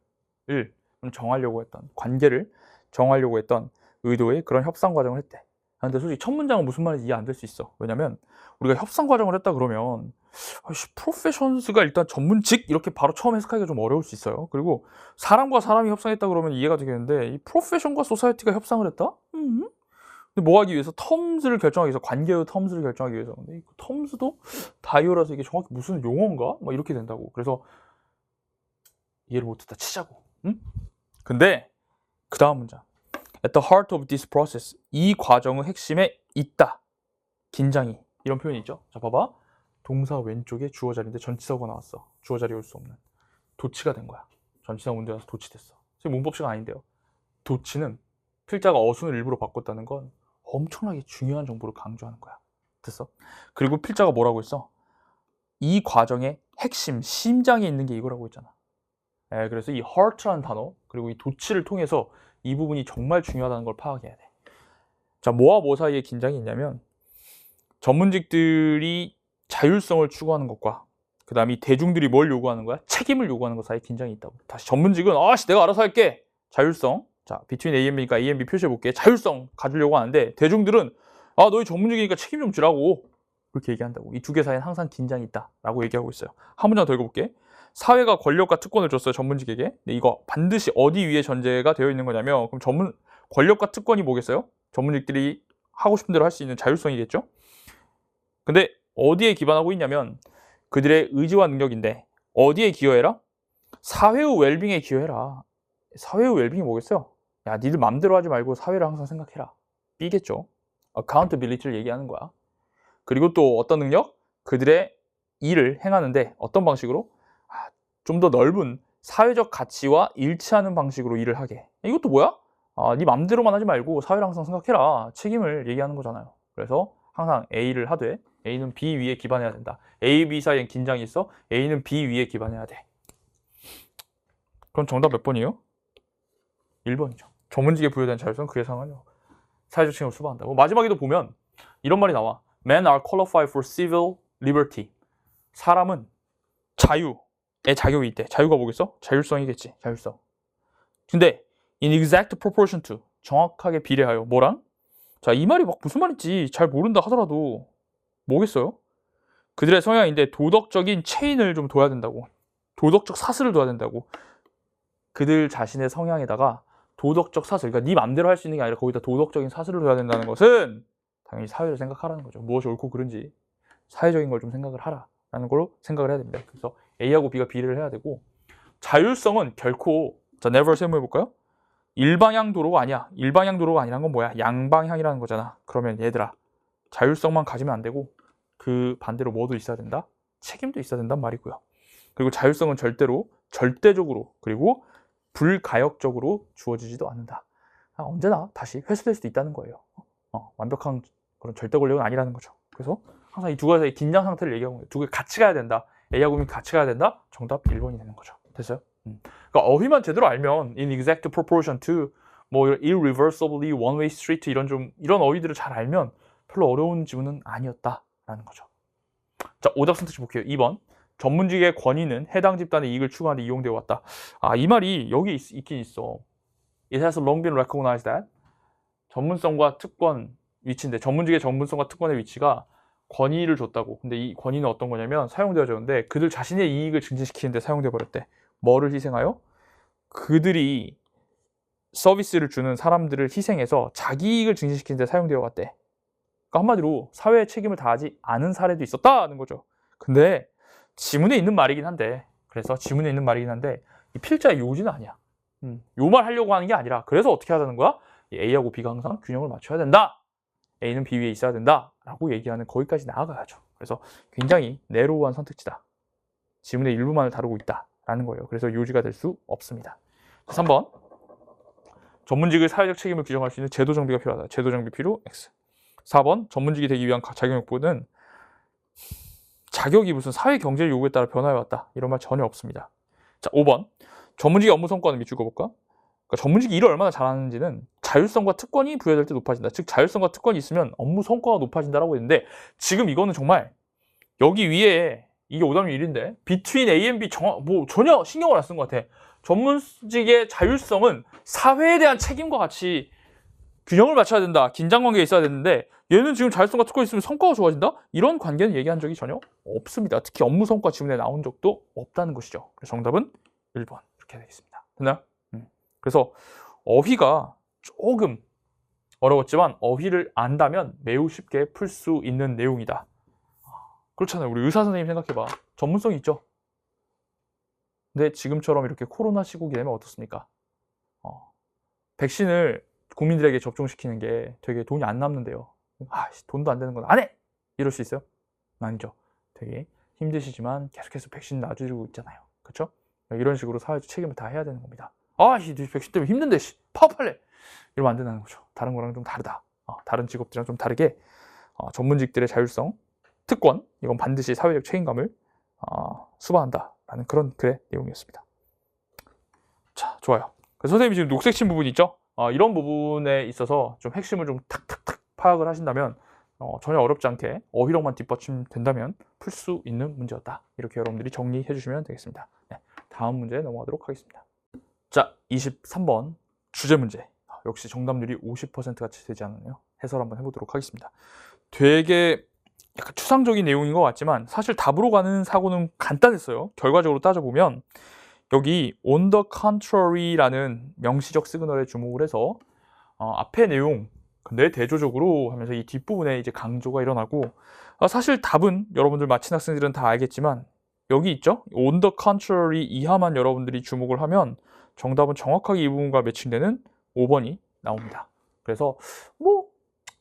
정하려고 했던, 관계를 정하려고 했던 의도의 그런 협상 과정을 했대. 근데 솔직히 첫 문장은 무슨 말인지 이해 안 될 수 있어. 왜냐면 우리가 협상 과정을 했다 그러면 프로페셔널스가 일단 전문직 이렇게 바로 처음 해석하기가 좀 어려울 수 있어요. 그리고 사람과 사람이 협상했다 그러면 이해가 되겠는데, 이 프로페션과 소사이어티가 협상을 했다? 근데 뭐 하기 위해서? 텀스를 결정하기 위해서, 관계의 텀스를 결정하기 위해서. 근데 이 텀스도 다이어라서 이게 정확히 무슨 용어인가? 막 이렇게 된다고. 그래서 이해를 못했다 치자고. 응? 근데 그 다음 문장, at the heart of this process, 이 과정의 핵심에 있다, 긴장이, 이런 표현이 있죠. 자, 봐봐. 동사 왼쪽에 주어 자리인데 전치사가 나왔어. 주어 자리에 올 수 없는 도치가 된 거야. 전치사 문제 와서 도치됐어. 문법 시간 아닌데요. 도치는 필자가 어순을 일부러 바꿨다는 건 엄청나게 중요한 정보를 강조하는 거야. 됐어? 그리고 필자가 뭐라고 했어? 이 과정의 핵심, 심장에 있는 게 이거라고 했잖아. 그래서 이 heart라는 단어, 그리고 이 도치를 통해서 이 부분이 정말 중요하다는 걸 파악해야 돼. 자, 뭐와 뭐 사이에 긴장이 있냐면, 전문직들이 자율성을 추구하는 것과 그 다음에 이 대중들이 뭘 요구하는 거야? 책임을 요구하는 것 사이에 긴장이 있다고. 다시, 전문직은 내가 알아서 할게. 자율성. 자, between A and B니까 A and B 표시해볼게. 자율성 가지려고 하는데, 대중들은 너희 전문직이니까 책임 좀 지라고, 그렇게 얘기한다고. 이 두 개 사이에는 항상 긴장이 있다라고 얘기하고 있어요. 한 문장 더 읽어볼게. 사회가 권력과 특권을 줬어요, 전문직에게. 근데 이거 반드시 어디 위에 전제가 되어 있는 거냐면, 그럼 권력과 특권이 뭐겠어요? 전문직들이 하고 싶은 대로 할 수 있는 자율성이겠죠? 근데 어디에 기반하고 있냐면 그들의 의지와 능력인데, 어디에 기여해라? 사회의 웰빙에 기여해라. 사회의 웰빙이 뭐겠어요? 야, 니들 맘대로 하지 말고 사회를 항상 생각해라. B겠죠. accountability를 얘기하는 거야. 그리고 또 어떤 능력? 그들의 일을 행하는데 어떤 방식으로? 좀 더 넓은 사회적 가치와 일치하는 방식으로 일을 하게. 이것도 뭐야? 네 맘대로만 하지 말고 사회를 항상 생각해라. 책임을 얘기하는 거잖아요. 그래서 항상 A를 하되 A는 B 위에 기반해야 된다. A, B 사이엔 긴장이 있어. A는 B 위에 기반해야 돼. 그럼 정답 몇 번이에요? 1번이죠. 전문직에 부여된 자율성, 그의 상황은 사회적 책임을 수반한다. 마지막에도 보면 이런 말이 나와. Men are qualified for civil liberty. 사람은 자유에 자격이 있대. 자유가 뭐겠어? 자율성이겠지. 자율성. 근데 in exact proportion to, 정확하게 비례하여. 뭐랑? 자, 이 말이 막 무슨 말인지 잘 모른다 하더라도 뭐겠어요? 그들의 성향인데 도덕적인 체인을 좀 둬야 된다고. 도덕적 사슬을 둬야 된다고. 그들 자신의 성향에다가 도덕적 사슬, 그러니까 네 맘대로 할 수 있는 게 아니라 거기다 도덕적인 사슬을 둬야 된다는 것은 당연히 사회를 생각하라는 거죠. 무엇이 옳고 그른지 사회적인 걸 좀 생각을 하라라는 걸로 생각을 해야 됩니다. 그래서 A하고 B가 비례를 해야 되고, 자율성은 결코, 자, never 세모해볼까요? 일방향 도로가 아니야. 일방향 도로가 아니란 건 뭐야? 양방향이라는 거잖아. 그러면 얘들아, 자율성만 가지면 안 되고 그 반대로 뭐도 있어야 된다? 책임도 있어야 된단 말이고요. 그리고 자율성은 절대적으로, 그리고 불가역적으로 주어지지도 않는다. 언제나 다시 회수될 수도 있다는 거예요. 완벽한 그런 절대 권력은 아니라는 거죠. 그래서 항상 이 두 가지의 긴장 상태를 얘기하고, 두 개 같이 가야 된다. A하고 B는 같이 가야 된다. 정답 1번이 되는 거죠. 됐어요? 그러니까 어휘만 제대로 알면 in exact proportion to, 뭐 irreversibly one way street, 이런 어휘들을 잘 알면 별로 어려운 지문은 아니었다라는 거죠. 자, 오답 선택지 볼게요. 2번. 전문직의 권위는 해당 집단의 이익을 추구하는 데 이용되어 왔다. 이 말이 여기 있긴 있어. It has long been recognized that. 전문성과 특권 위치인데, 전문직의 전문성과 특권의 위치가 권위를 줬다고. 근데 이 권위는 어떤 거냐면 사용되어졌는데 그들 자신의 이익을 증진시키는 데 사용되어 버렸대. 뭐를 희생하여? 그들이 서비스를 주는 사람들을 희생해서 자기 이익을 증진시키는 데 사용되어 왔대. 그러니까 한마디로 사회의 책임을 다하지 않은 사례도 있었다는 거죠. 근데 지문에 있는 말이긴 한데, 이 필자의 요지는 아니야. 요 말 하려고 하는 게 아니라, 그래서 어떻게 하자는 거야? A하고 B가 항상 균형을 맞춰야 된다. A는 B 위에 있어야 된다. 라고 얘기하는, 거기까지 나아가야죠. 그래서 굉장히 내로우한 선택지다. 지문의 일부만을 다루고 있다라는 거예요. 그래서 요지가 될 수 없습니다. 3번. 전문직의 사회적 책임을 규정할 수 있는 제도 정비가 필요하다. 제도 정비 필요 X. 4번. 전문직이 되기 위한 자격요구는 자격이 무슨 사회 경제 요구에 따라 변화해왔다. 이런 말 전혀 없습니다. 자, 5번. 전문직의 업무 성과는 밑줄 그어볼까? 그러니까 전문직이 일을 얼마나 잘하는지는 자율성과 특권이 부여될 때 높아진다. 즉 자율성과 특권이 있으면 업무 성과가 높아진다라고 했는데, 지금 이거는 정말 여기 위에 이게 오답률 1인데 between A and B 전혀 신경을 안 쓴 것 같아. 전문직의 자율성은 사회에 대한 책임과 같이 균형을 맞춰야 된다. 긴장관계가 있어야 되는데 얘는 지금 자율성과 특권이 있으면 성과가 좋아진다? 이런 관계는 얘기한 적이 전혀 없습니다. 특히 업무 성과 지문에 나온 적도 없다는 것이죠. 그래서 정답은 1번 이렇게 되겠습니다. 됐나요? 그래서 어휘가 조금 어려웠지만 어휘를 안다면 매우 쉽게 풀 수 있는 내용이다. 그렇잖아요. 우리 의사 선생님 생각해봐. 전문성이 있죠. 근데 지금처럼 이렇게 코로나 시국이 되면 어떻습니까? 백신을 국민들에게 접종시키는 게 되게 돈이 안 남는데요. 돈도 안 되는 건 안 해! 이럴 수 있어요? 아니죠. 되게 힘드시지만 계속해서 백신 놔주고 있잖아요. 그렇죠? 이런 식으로 사회적 책임을 다 해야 되는 겁니다. 백신 때문에 힘든데 파업할래! 이러면 안 된다는 거죠. 다른 거랑 좀 다르다. 다른 직업들이랑 좀 다르게 전문직들의 자율성, 특권, 이건 반드시 사회적 책임감을 수반한다라는 그런 글의 내용이었습니다. 자, 좋아요. 그래서 선생님이 지금 녹색 친 부분 있죠? 이런 부분에 있어서 좀 핵심을 좀 탁탁탁 파악을 하신다면 전혀 어렵지 않게 어휘력만 뒷받침된다면 풀 수 있는 문제였다. 이렇게 여러분들이 정리해 주시면 되겠습니다. 네, 다음 문제 넘어가도록 하겠습니다. 자, 23번 주제 문제. 역시 정답률이 50%같이 되지 않았네요. 해설 한번 해보도록 하겠습니다. 되게 약간 추상적인 내용인 것 같지만 사실 답으로 가는 사고는 간단했어요. 결과적으로 따져보면 여기 on the contrary라는 명시적 시그널에 주목을 해서 앞의 내용 근데 대조적으로 하면서 이 뒷부분에 이제 강조가 일어나고 사실 답은 여러분들 마친 학생들은 다 알겠지만 여기 있죠? on the contrary 이하만 여러분들이 주목을 하면 정답은 정확하게 이 부분과 매칭되는 5번이 나옵니다. 그래서 뭐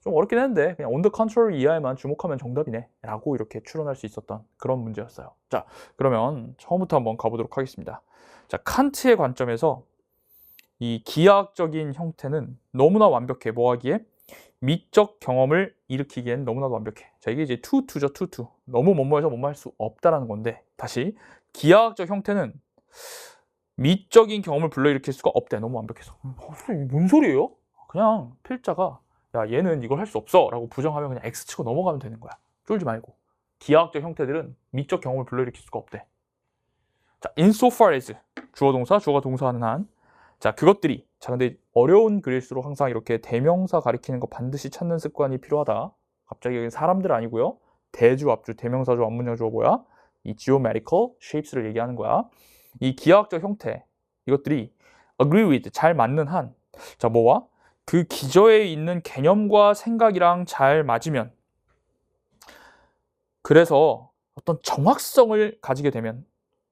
좀 어렵긴 했는데 그냥 on the contrary 이하에만 주목하면 정답이네 라고 이렇게 추론할 수 있었던 그런 문제였어요. 자, 그러면 처음부터 한번 가보도록 하겠습니다. 자, 칸트의 관점에서 이 기하학적인 형태는 너무나 완벽해. 뭐 하기에? 미적 경험을 일으키기엔 너무나도 완벽해. 자, 이게 이제 투투죠, 투투. 너무 뭐뭐해서 뭐뭐 할 수 없다라는 건데 다시 기하학적 형태는 미적인 경험을 불러일으킬 수가 없대. 너무 완벽해서. 뭔 소리예요? 그냥 필자가 야 얘는 이걸 할 수 없어 라고 부정하면 그냥 X 치고 넘어가면 되는 거야. 쫄지 말고. 기하학적 형태들은 미적 경험을 불러일으킬 수가 없대. 자, insofar as 주어 동사, 주어가 동사하는 한. 자, 그것들이 자 근데 어려운 글일수록 항상 이렇게 대명사 가리키는 거 반드시 찾는 습관이 필요하다. 갑자기 여기 사람들 아니고요. 대주, 앞주, 대명사주, 앞문장 주어 뭐야? 이 geometrical shapes를 얘기하는 거야. 이 기하학적 형태 이것들이 agree with 잘 맞는 한. 자, 뭐와? 그 기저에 있는 개념과 생각이랑 잘 맞으면 그래서 어떤 정확성을 가지게 되면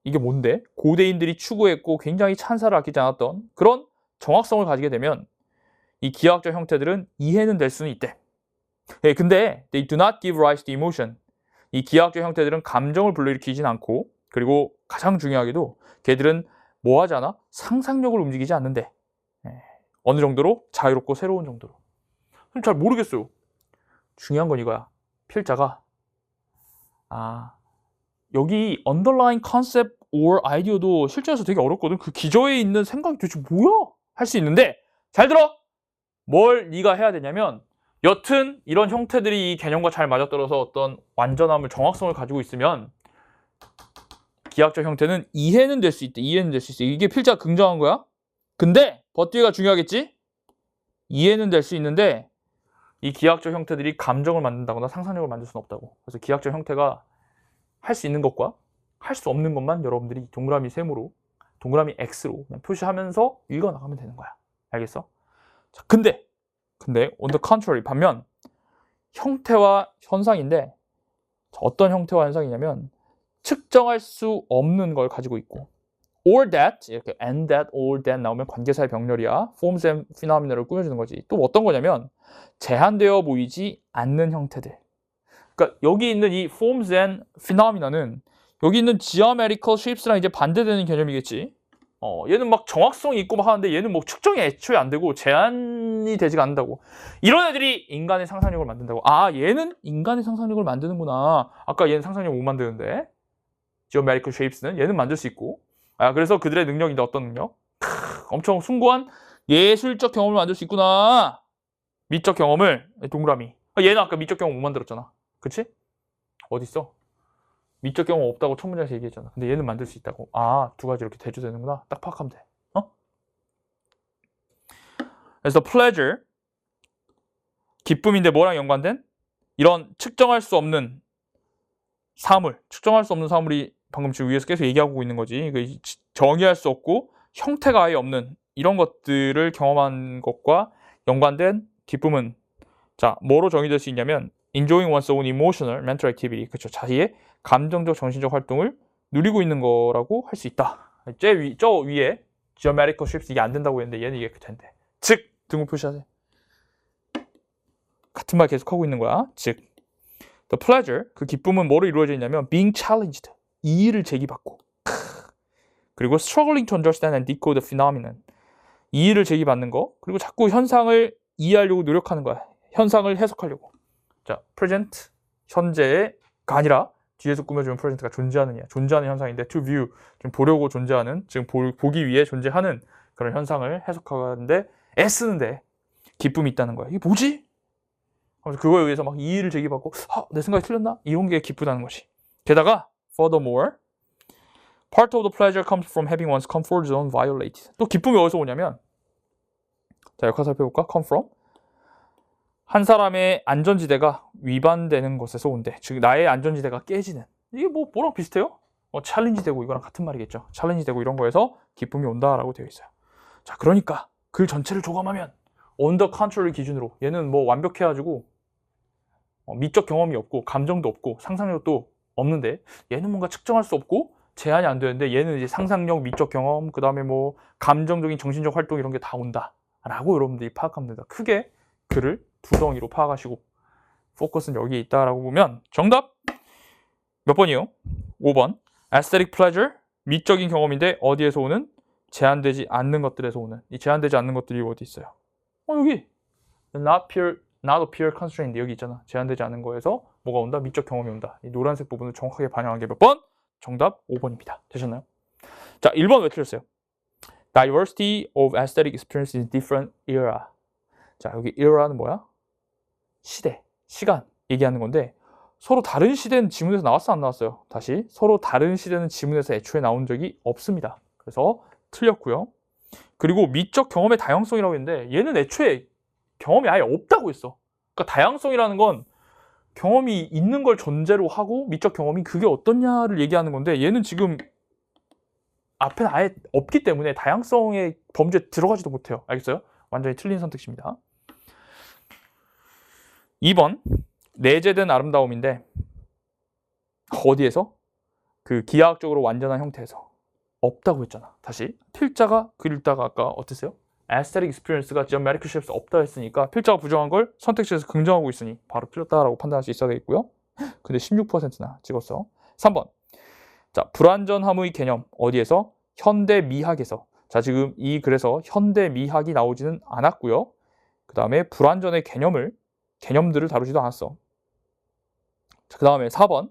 이게 뭔데? 고대인들이 추구했고 굉장히 찬사를 아끼지 않았던 그런 정확성을 가지게 되면 이 기하학적 형태들은 이해는 될 수는 있대. 예, 근데 they do not give rise to emotion. 이 기하학적 형태들은 감정을 불러일으키진 않고 그리고 가장 중요하게도 걔들은 뭐 하지 않아? 상상력을 움직이지 않는데. 예, 어느 정도로? 자유롭고 새로운 정도로. 잘 모르겠어요. 중요한 건 이거야. 필자가 여기 underlying concept or idea도 실전에서 되게 어렵거든. 그 기저에 있는 생각이 도대체 뭐야? 할 수 있는데 잘 들어! 뭘 네가 해야 되냐면 여튼 이런 형태들이 이 개념과 잘 맞아떨어서 어떤 완전함을, 정확성을 가지고 있으면 기하학적 형태는 이해는 될 수 있대. 이해는 될 수 있어. 이게 필자가 긍정한 거야. 근데 버티가 중요하겠지? 이해는 될 수 있는데 이 기하학적 형태들이 감정을 만든다거나 상상력을 만들 수는 없다고. 그래서 기하학적 형태가 할 수 있는 것과 할 수 없는 것만 여러분들이 동그라미 세모로, 동그라미 X로 그냥 표시하면서 읽어나가면 되는 거야. 알겠어? 자, 근데 on the contrary 반면 형태와 현상인데 어떤 형태와 현상이냐면 측정할 수 없는 걸 가지고 있고 or that 이렇게 and that or that 나오면 관계사의 병렬이야. forms and phenomena를 꾸며주는 거지. 또 어떤 거냐면 제한되어 보이지 않는 형태들. 그러니까 여기 있는 이 forms and phenomena는 여기 있는 geometrical shapes랑 이제 반대되는 개념이겠지. 얘는 막 정확성이 있고 막 하는데 얘는 뭐 측정이 애초에 안 되고 제한이 되지가 않는다고. 이런 애들이 인간의 상상력을 만든다고. 얘는 인간의 상상력을 만드는구나. 아까 얘는 상상력 못 만드는데 geometrical shapes는 얘는 만들 수 있고. 그래서 그들의 능력인데 어떤 능력? 엄청 숭고한 예술적 경험을 만들 수 있구나. 미적 경험을 동그라미. 얘는 아까 미적 경험 못 만들었잖아. 그치? 어딨어? 미적 경험 없다고 첫 문장에서 얘기했잖아. 근데 얘는 만들 수 있다고. 두 가지 이렇게 대조되는구나. 딱 파악하면 돼. 그래서 pleasure 기쁨인데 뭐랑 연관된? 이런 측정할 수 없는 사물, 측정할 수 없는 사물이 방금 지금 위에서 계속 얘기하고 있는 거지. 정의할 수 없고 형태가 아예 없는 이런 것들을 경험한 것과 연관된 기쁨은 자 뭐로 정의될 수 있냐면 enjoying one's own emotional, mental activity. 그렇죠. 자기의 감정적, 정신적 활동을 누리고 있는 거라고 할 수 있다. 저 위에 geometrical shapes 이게 안 된다고 했는데 얘는 이게 된대. 즉 등호 표시하세요. 같은 말 계속 하고 있는 거야. 즉 the pleasure 그 기쁨은 뭐로 이루어져 있냐면 being challenged 이의를 제기받고 그리고 struggling to understand and decode the phenomenon 이의를 제기받는 거 그리고 자꾸 현상을 이해하려고 노력하는 거야. 현상을 해석하려고. 자, present 현재가 아니라 뒤에서 꾸며주는 present가 존재하는 현상인데 to view 좀 보려고 존재하는 지금 보기 위해 존재하는 그런 현상을 해석하는데 애쓰는데 기쁨이 있다는 거야. 이게 뭐지? 그거에 의해서 막 이의를 제기받고 내 생각이 틀렸나? 이런 게 기쁘다는 것이. 게다가 furthermore part of the pleasure comes from having one's comfort zone violated. 또 기쁨이 어디서 오냐면 자 역할 살펴볼까? come from 한 사람의 안전지대가 위반되는 것에서 온대. 즉 나의 안전지대가 깨지는. 이게 뭐랑 비슷해요? 챌린지 되고 이거랑 같은 말이겠죠. 챌린지 되고 이런 거에서 기쁨이 온다라고 되어 있어요. 자, 그러니까 글 전체를 조감하면 on the contrary 기준으로 얘는 뭐 완벽해가지고 미적 경험이 없고 감정도 없고 상상력도 없는데 얘는 뭔가 측정할 수 없고 제한이 안 되는데 얘는 이제 상상력, 미적 경험, 그 다음에 뭐 감정적인 정신적 활동 이런 게 다 온다라고 여러분들이 파악하면 된다. 크게 글을 두 덩이로 파악하시고 포커스는 여기에 있다라고 보면 정답 몇 번이요? 5번. aesthetic pleasure 미적인 경험인데 어디에서 오는? 제한되지 않는 것들에서 오는. 이 제한되지 않는 것들이 어디 있어요? 여기 not appear constrained 여기 있잖아. 제한되지 않은 거에서 뭐가 온다? 미적 경험이 온다. 이 노란색 부분을 정확하게 반영한 게 몇 번? 정답 5번입니다. 되셨나요? 자, 1번 왜 틀렸어요? Diversity of aesthetic experience in different era. 자, 여기 era는 뭐야? 시대, 시간 얘기하는 건데 서로 다른 시대는 지문에서 나왔어 안 나왔어요? 다시 서로 다른 시대는 지문에서 애초에 나온 적이 없습니다. 그래서 틀렸고요. 그리고 미적 경험의 다양성이라고 했는데 얘는 애초에 경험이 아예 없다고 했어. 그러니까 다양성이라는 건 경험이 있는 걸 전제로 하고 미적 경험이 그게 어떻냐를 얘기하는 건데 얘는 지금 앞에 아예 없기 때문에 다양성의 범주에 들어가지도 못해요. 알겠어요? 완전히 틀린 선택지입니다. 2번 내재된 아름다움인데 어디에서? 그 기하학적으로 완전한 형태에서 없다고 했잖아. 다시 필자가 글 읽다가 아까 어땠어요? aesthetic experience가 geometric shapes 없다 했으니까 필자가 부정한 걸 선택지에서 긍정하고 있으니 바로 틀렸다라고 판단할 수 있어야 되겠고요. 근데 16%나 찍었어. 3번 자 불완전함의 개념 어디에서? 현대 미학에서. 자 지금 이 글에서 현대 미학이 나오지는 않았고요. 그 다음에 불완전의 개념들을 다루지도 않았어. 자, 그 다음에 4번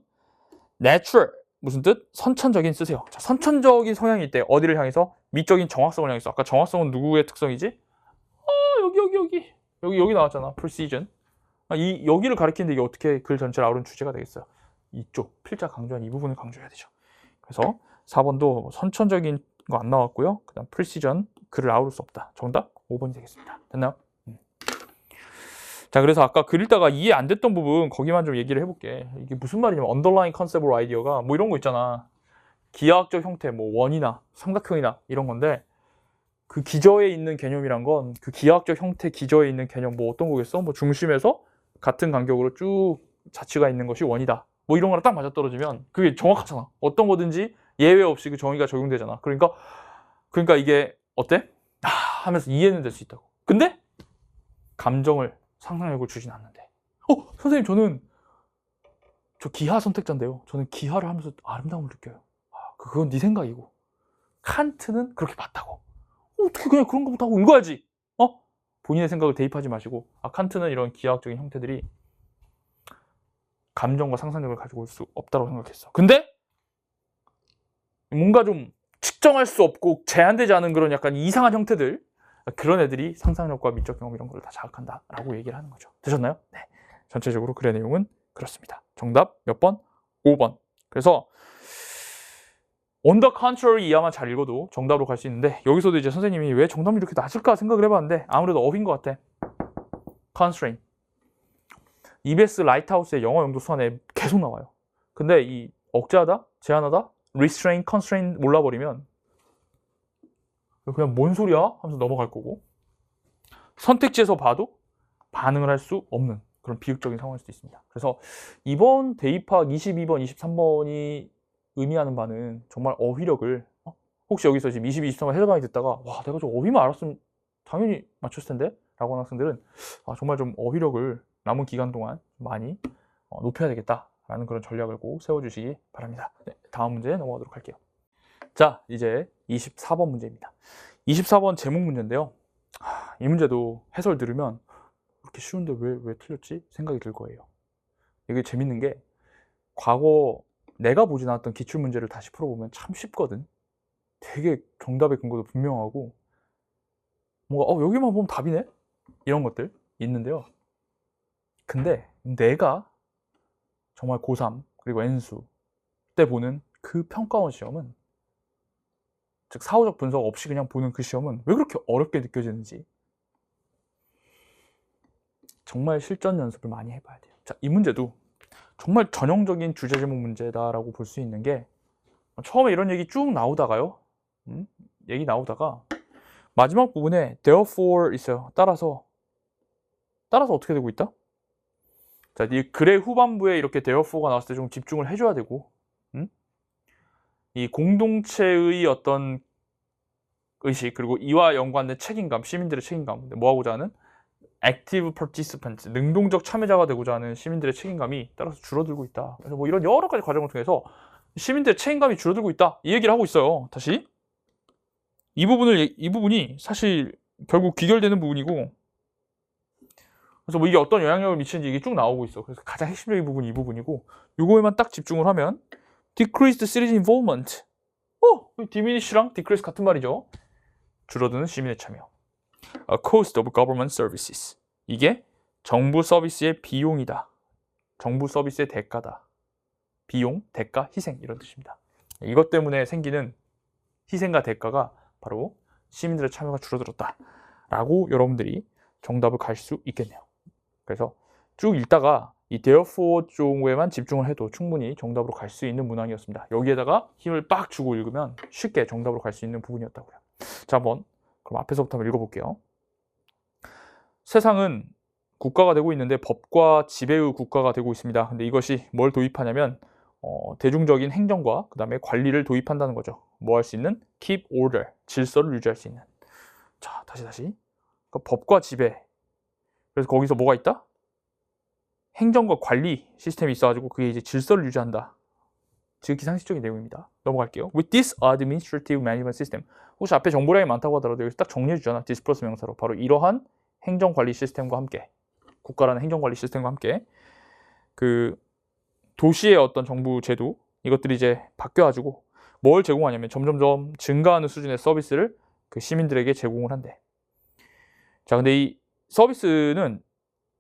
natural 무슨 뜻? 선천적인 쓰세요. 자, 선천적인 성향이 있대. 어디를 향해서? 미적인 정확성을 향해서. 아까 정확성은 누구의 특성이지? 여기 나왔잖아. precision. 여기를 가리키는데 이게 어떻게 글 전체를 아우르는 주제가 되겠어요? 이쪽 필자 강조한 이 부분을 강조해야 되죠. 그래서 4번도 선천적인 거 안 나왔고요. 그 다음 precision 글을 아우를 수 없다. 정답 5번이 되겠습니다. 됐나요? 자 그래서 아까 글 읽다가 이해 안 됐던 부분 거기만 좀 얘기를 해볼게. 이게 무슨 말이냐면 underlying concept or idea가 뭐 이런 거 있잖아. 기하학적 형태 뭐 원이나 삼각형이나 이런 건데 그 기저에 있는 개념이란 건 그 기하학적 형태 기저에 있는 개념 뭐 어떤 거겠어? 뭐 중심에서 같은 간격으로 쭉 자치가 있는 것이 원이다. 뭐 이런 거랑 딱 맞아떨어지면 그게 정확하잖아. 어떤 거든지 예외 없이 그 정의가 적용되잖아. 그러니까 이게 어때? 하면서 이해는 될 수 있다고. 근데 감정을 상상력을 주진 않는데. 선생님 저는 저 기하 선택자인데요. 저는 기하를 하면서 아름다움을 느껴요. 그건 네 생각이고. 칸트는 그렇게 봤다고. 어떻게 그냥 그런 거부터 하고 읽어야지. 본인의 생각을 대입하지 마시고 칸트는 이런 기하학적인 형태들이 감정과 상상력을 가지고 올 수 없다고 생각했어. 근데 뭔가 좀 측정할 수 없고 제한되지 않은 그런 약간 이상한 형태들 그런 애들이 상상력과 미적 경험 이런 걸 다 자극한다라고 얘기를 하는 거죠. 되셨나요? 네. 전체적으로 글의 내용은 그렇습니다. 정답 몇 번? 5번. 그래서 on the contrary 이하만 잘 읽어도 정답으로 갈 수 있는데 여기서도 이제 선생님이 왜 정답이 이렇게 낮을까 생각을 해봤는데 아무래도 업인 것 같아. constraint. EBS 라이트하우스의 영어 영도 수완에 계속 나와요. 근데 이 억제하다, 제한하다, restrain, constraint 몰라버리면 그냥 뭔 소리야? 하면서 넘어갈 거고 선택지에서 봐도 반응을 할 수 없는 그런 비극적인 상황일 수도 있습니다. 그래서 이번 대입학 22번, 23번이 의미하는 바는 정말 어휘력을 혹시 여기서 지금 22, 23번 해설강의 듣다가 와 내가 저 어휘만 알았으면 당연히 맞췄을 텐데 라고 하는 학생들은 정말 좀 어휘력을 남은 기간 동안 많이 높여야 되겠다라는 그런 전략을 꼭 세워주시기 바랍니다. 네, 다음 문제 넘어가도록 할게요. 자 이제 24번 문제입니다. 24번 제목 문제인데요. 이 문제도 해설 들으면 이렇게 쉬운데 왜 틀렸지? 생각이 들 거예요. 이게 재밌는 게 과거 내가 보지 않았던 기출문제를 다시 풀어보면 참 쉽거든. 되게 정답의 근거도 분명하고 뭔가 여기만 보면 답이네? 이런 것들 있는데요. 근데 내가 정말 고3 그리고 N수 때 보는 그 평가원 시험은 즉 사후적 분석 없이 그냥 보는 그 시험은 왜 그렇게 어렵게 느껴지는지 정말 실전 연습을 많이 해봐야 돼요. 자, 이 문제도 정말 전형적인 주제 제목 문제다라고 볼 수 있는 게 처음에 이런 얘기 쭉 나오다가요. 얘기 나오다가 마지막 부분에 therefore 있어요. 따라서 어떻게 되고 있다? 자, 이 글의 후반부에 이렇게 therefore가 나왔을 때 좀 집중을 해줘야 되고, 이 공동체의 어떤 의식, 그리고 이와 연관된 책임감, 시민들의 책임감, 뭐하고자 하는 active participant, 능동적 참여자가 되고자 하는 시민들의 책임감이 따라서 줄어들고 있다. 그래서 뭐 이런 여러 가지 과정을 통해서 시민들의 책임감이 줄어들고 있다. 이 얘기를 하고 있어요. 다시. 이 부분이 사실 결국 귀결되는 부분이고, 그래서 뭐 이게 어떤 영향력을 미치는지 이게 쭉 나오고 있어. 그래서 가장 핵심적인 부분이 이 부분이고, 요거에만 딱 집중을 하면 decreased citizen involvement. diminish랑 decrease 같은 말이죠. 줄어드는 시민의 참여. A cost of government services. 이게 정부 서비스의 비용이다. 정부 서비스의 대가다. 비용, 대가, 희생 이런 뜻입니다. 이것 때문에 생기는 희생과 대가가 바로 시민들의 참여가 줄어들었다 라고 여러분들이 정답을 갈 수 있겠네요. 그래서 쭉 읽다가 이 therefore 쪽에만 집중을 해도 충분히 정답으로 갈 수 있는 문항이었습니다. 여기에다가 힘을 빡 주고 읽으면 쉽게 정답으로 갈 수 있는 부분이었다고요. 자, 한번 그럼 앞에서부터 한번 읽어볼게요. 세상은 국가가 되고 있는데 법과 지배의 국가가 되고 있습니다. 근데 이것이 뭘 도입하냐면 대중적인 행정과 그 다음에 관리를 도입한다는 거죠. 뭐 할 수 있는? keep order, 질서를 유지할 수 있는. 자, 다시. 그러니까 법과 지배. 그래서 거기서 뭐가 있다? 행정과 관리 시스템이 있어가지고 그게 이제 질서를 유지한다. 지극히 상식적인 내용입니다. 넘어갈게요. With this administrative management system. 혹시 앞에 정보량이 많다고 하더라도 여기서 딱 정리해 주잖아. this 플러스 명사로. 바로 이러한 행정관리 시스템과 함께, 국가라는 행정관리 시스템과 함께 그 도시의 어떤 정부 제도 이것들이 이제 바뀌어가지고 뭘 제공하냐면 점점점 증가하는 수준의 서비스를 그 시민들에게 제공을 한대. 자, 근데 이 서비스는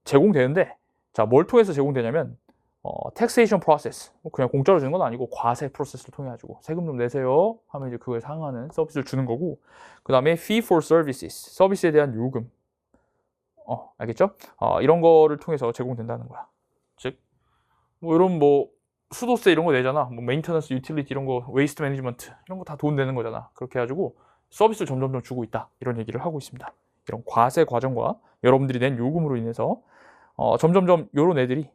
제공되는데, 자, 뭘 통해서 제공되냐면 taxation process, 그냥 공짜로 주는 건 아니고 과세 프로세스를 통해 가지고 세금 좀 내세요 하면 이제 그거에 상하는 서비스를 주는 거고, 그 다음에 fee for services, 서비스에 대한 요금, 알겠죠? 이런 거를 통해서 제공된다는 거야. 즉, 뭐 이런 뭐 수도세 이런 거 내잖아. 뭐 메인터넌스, 유틸리티 이런 거, 웨이스트 매니지먼트 이런 거 다 돈 내는 거잖아. 그렇게 해가지고 서비스를 점점점 주고 있다. 이런 얘기를 하고 있습니다. 이런 과세 과정과 여러분들이 낸 요금으로 인해서 점점점 이런 애들이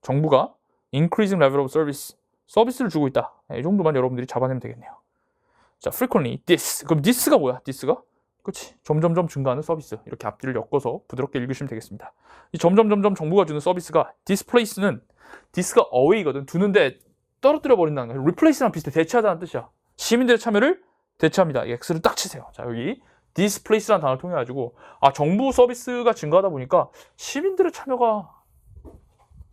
정부가 increasing level of service, 서비스를 주고 있다. 이 정도만 여러분들이 잡아내면 되겠네요. 자, frequently, this. 그럼 this가 뭐야? this가? 그렇지. 점점점 증가하는 서비스. 이렇게 앞뒤를 엮어서 부드럽게 읽으시면 되겠습니다. 이 점점점점 정부가 주는 서비스가 displace는 this가 away거든. 두는데 떨어뜨려 버린다는 거야. replace랑 비슷해. 대체하다는 뜻이야. 시민들의 참여를 대체합니다. X를 딱 치세요. 자, 여기 displace라는 단어를 통해 가지고 정부 서비스가 증가하다 보니까 시민들의 참여가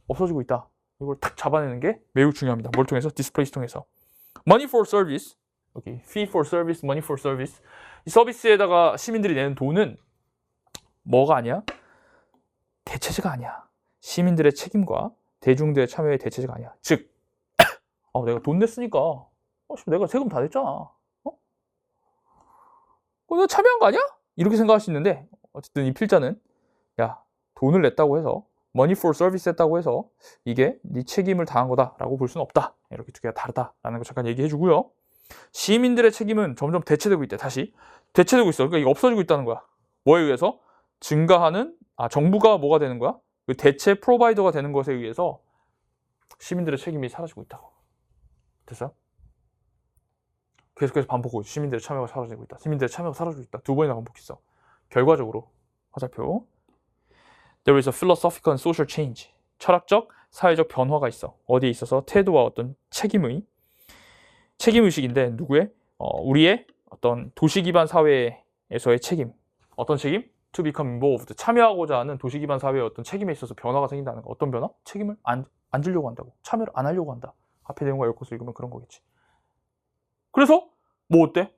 없어지고 있다. 이걸 딱 잡아내는 게 매우 중요합니다. 뭘 통해서? displace 통해서. money for service. 여기 fee for service, money for service. 이 서비스에다가 시민들이 내는 돈은 뭐가 아니야? 대체제가 아니야. 시민들의 책임과 대중들의 참여의 대체제가 아니야. 즉, 내가 돈 냈으니까 내가 세금 다 냈잖아. 내가 참여한 거 아니야? 이렇게 생각할 수 있는데, 어쨌든 이 필자는 돈을 냈다고 해서, money for service 했다고 해서 이게 네 책임을 다한 거다라고 볼 수는 없다. 이렇게 두 개가 다르다라는 거 잠깐 얘기해 주고요. 시민들의 책임은 점점 대체되고 있대. 다시 대체되고 있어. 그러니까 이게 없어지고 있다는 거야. 뭐에 의해서? 증가하는 정부가 뭐가 되는 거야? 그 대체 프로바이더가 되는 것에 의해서 시민들의 책임이 사라지고 있다고. 됐어요? 계속해서 반복하고 시민들의 참여가 사라지고 있다. 시민들의 참여가 사라지고 있다. 두 번이나 반복했어. 결과적으로 화살표. There is a philosophical and social change. 철학적, 사회적 변화가 있어. 어디에 있어서? 태도와 어떤 책임의식인데 누구의? 우리의 어떤 도시 기반 사회에서의 책임. 어떤 책임? To become involved. 참여하고자 하는 도시 기반 사회의 어떤 책임에 있어서 변화가 생긴다는 거. 어떤 변화? 책임을 안 지려고 한다고. 참여를 안 하려고 한다. 앞에 내용과 엮어서 읽으면 그런 거겠지. 그래서 뭐 어때?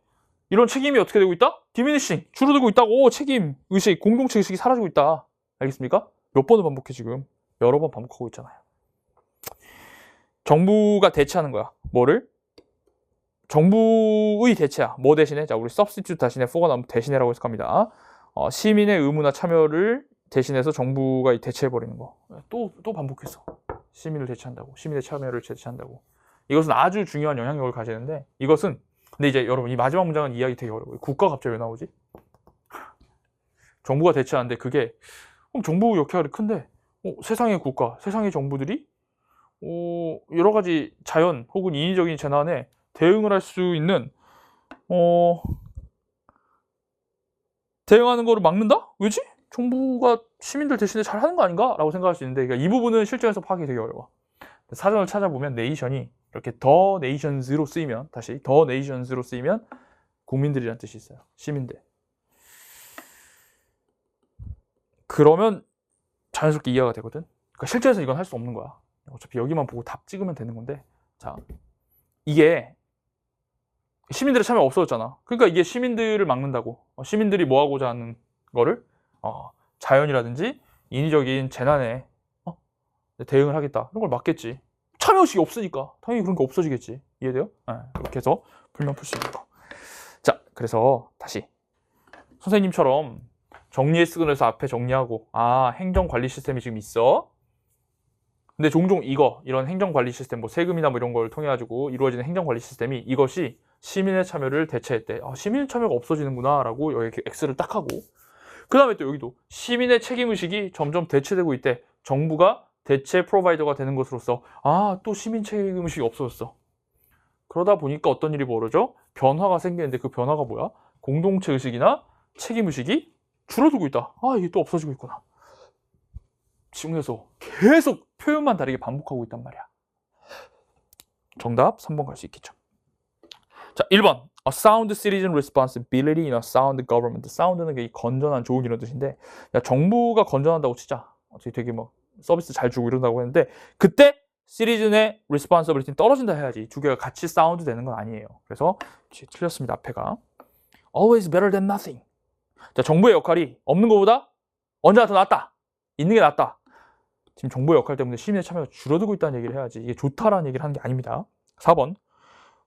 이런 책임이 어떻게 되고 있다? diminishing. 줄어들고 있다고. 책임 의식, 공동체 의식이 사라지고 있다. 알겠습니까? 몇 번을 반복해 지금. 여러 번 반복하고 있잖아요. 정부가 대체하는 거야. 뭐를? 정부의 대체야. 뭐 대신에? 자, 우리 substitute 대신에 for가 나오면 대신에라고 해석합니다. 시민의 의무나 참여를 대신해서 정부가 대체해버리는 거. 또 반복했어. 시민을 대체한다고. 시민의 참여를 대체한다고. 이것은 아주 중요한 영향력을 가지는데 이것은 근데 이제 여러분 이 마지막 문장은 이해하기 되게 어려워요. 국가가 갑자기 왜 나오지? 정부가 대체하는데 그게 정부 역할이 큰데 세상의 국가, 세상의 정부들이 여러 가지 자연 혹은 인위적인 재난에 대응을 할 수 있는 대응하는 거를 막는다? 왜지? 정부가 시민들 대신에 잘 하는 거 아닌가? 라고 생각할 수 있는데 그러니까 이 부분은 실전에서 파악이 되게 어려워. 사전을 찾아보면 네이션이 이렇게 더 네이션즈로 쓰이면 다시 더 네이션즈로 쓰이면 국민들이란 뜻이 있어요. 시민들. 그러면 자연스럽게 이해가 되거든. 그러니까 실제에서 이건 할 수 없는 거야. 어차피 여기만 보고 답 찍으면 되는 건데 자 이게 시민들의 참여가 없어졌잖아. 그러니까 이게 시민들을 막는다고. 시민들이 뭐 하고자 하는 거를 자연이라든지 인위적인 재난에 대응을 하겠다. 이런 걸 막겠지. 참여의식이 없으니까 당연히 그런 게 없어지겠지. 이해돼요? 네, 이렇게 해서 풀면 풀 수 있는 거. 자, 그래서 다시 선생님처럼 정리에 쓰고 나서 앞에 정리하고 행정관리 시스템이 지금 있어. 근데 종종 이런 행정관리 시스템, 뭐 세금이나 뭐 이런 걸 통해 가지고 이루어지는 행정관리 시스템이 이것이 시민의 참여를 대체했대. 시민의 참여가 없어지는구나 라고 여기 X를 딱 하고 그 다음에 또 여기도 시민의 책임의식이 점점 대체되고 있대. 정부가 대체 프로바이더가 되는 것으로서 또 시민 책임의식이 없어졌어. 그러다 보니까 어떤 일이 벌어져? 변화가 생기는데 그 변화가 뭐야? 공동체 의식이나 책임의식이 줄어들고 있다. 이게 또 없어지고 있구나. 지문에서 계속 표현만 다르게 반복하고 있단 말이야. 정답 3번 갈 수 있겠죠. 자, 1번. A sound citizen responsibility in a sound government. sound는 이 건전한, 좋은 이런 뜻인데 정부가 건전한다고 치자. 되게 뭐 서비스 잘 주고 이런다고 했는데 그때 citizen의 responsibility는 떨어진다 해야지. 두 개가 같이 사운드 되는 건 아니에요. 그래서 틀렸습니다. 앞에가. Always better than nothing. 자, 정부의 역할이 없는 것보다 언제나 더 낫다. 있는 게 낫다. 지금 정부의 역할 때문에 시민의 참여가 줄어들고 있다는 얘기를 해야지. 이게 좋다라는 얘기를 하는 게 아닙니다. 4번.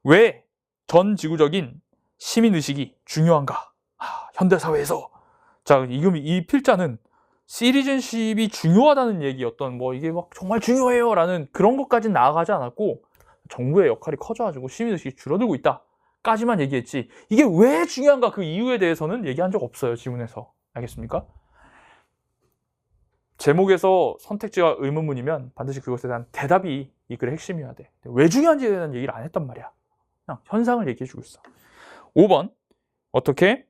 왜 전 지구적인 시민의식이 중요한가? 현대사회에서. 자, 이 필자는 시리즌십이 중요하다는 얘기 이게 막 정말 중요해요 라는 그런 것까지는 나아가지 않았고 정부의 역할이 커져가지고 시민의식이 줄어들고 있다 까지만 얘기했지 이게 왜 중요한가 그 이유에 대해서는 얘기한 적 없어요. 지문에서. 알겠습니까? 제목에서 선택지가 의문문이면 반드시 그것에 대한 대답이 이 글의 핵심이어야 돼. 왜 중요한지에 대한 얘기를 안 했단 말이야. 그냥 현상을 얘기해주고 있어. 5번. 어떻게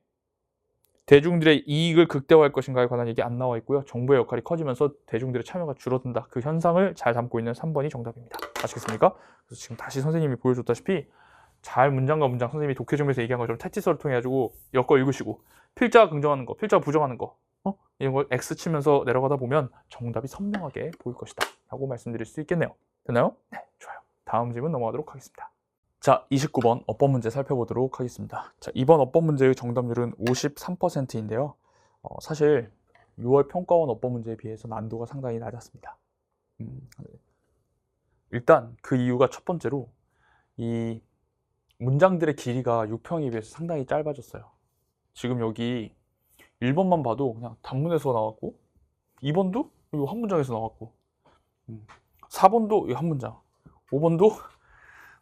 대중들의 이익을 극대화할 것인가에 관한 얘기 안 나와 있고요. 정부의 역할이 커지면서 대중들의 참여가 줄어든다. 그 현상을 잘 담고 있는 3번이 정답입니다. 아시겠습니까? 그래서 지금 다시 선생님이 보여줬다시피 잘 문장과 문장 선생님이 독해점에서 얘기한 것처럼 테티서를 통해 가지고 엮어 읽으시고 필자가 긍정하는 거, 필자가 부정하는 거 이런 걸 X 치면서 내려가다 보면 정답이 선명하게 보일 것이다 라고 말씀드릴 수 있겠네요. 됐나요? 네, 좋아요. 다음 질문 넘어가도록 하겠습니다. 자, 29번 어법 문제 살펴보도록 하겠습니다. 자, 이번 어법 문제의 정답률은 53%인데요. 사실 6월 평가원 어법 문제에 비해서 난도가 상당히 낮았습니다. 일단 그 이유가 첫 번째로 이 문장들의 길이가 6평에 비해서 상당히 짧아졌어요. 지금 여기 1번만 봐도 그냥 단문에서 나왔고 2번도 이 한 문장에서 나왔고 4번도 이 한 문장 5번도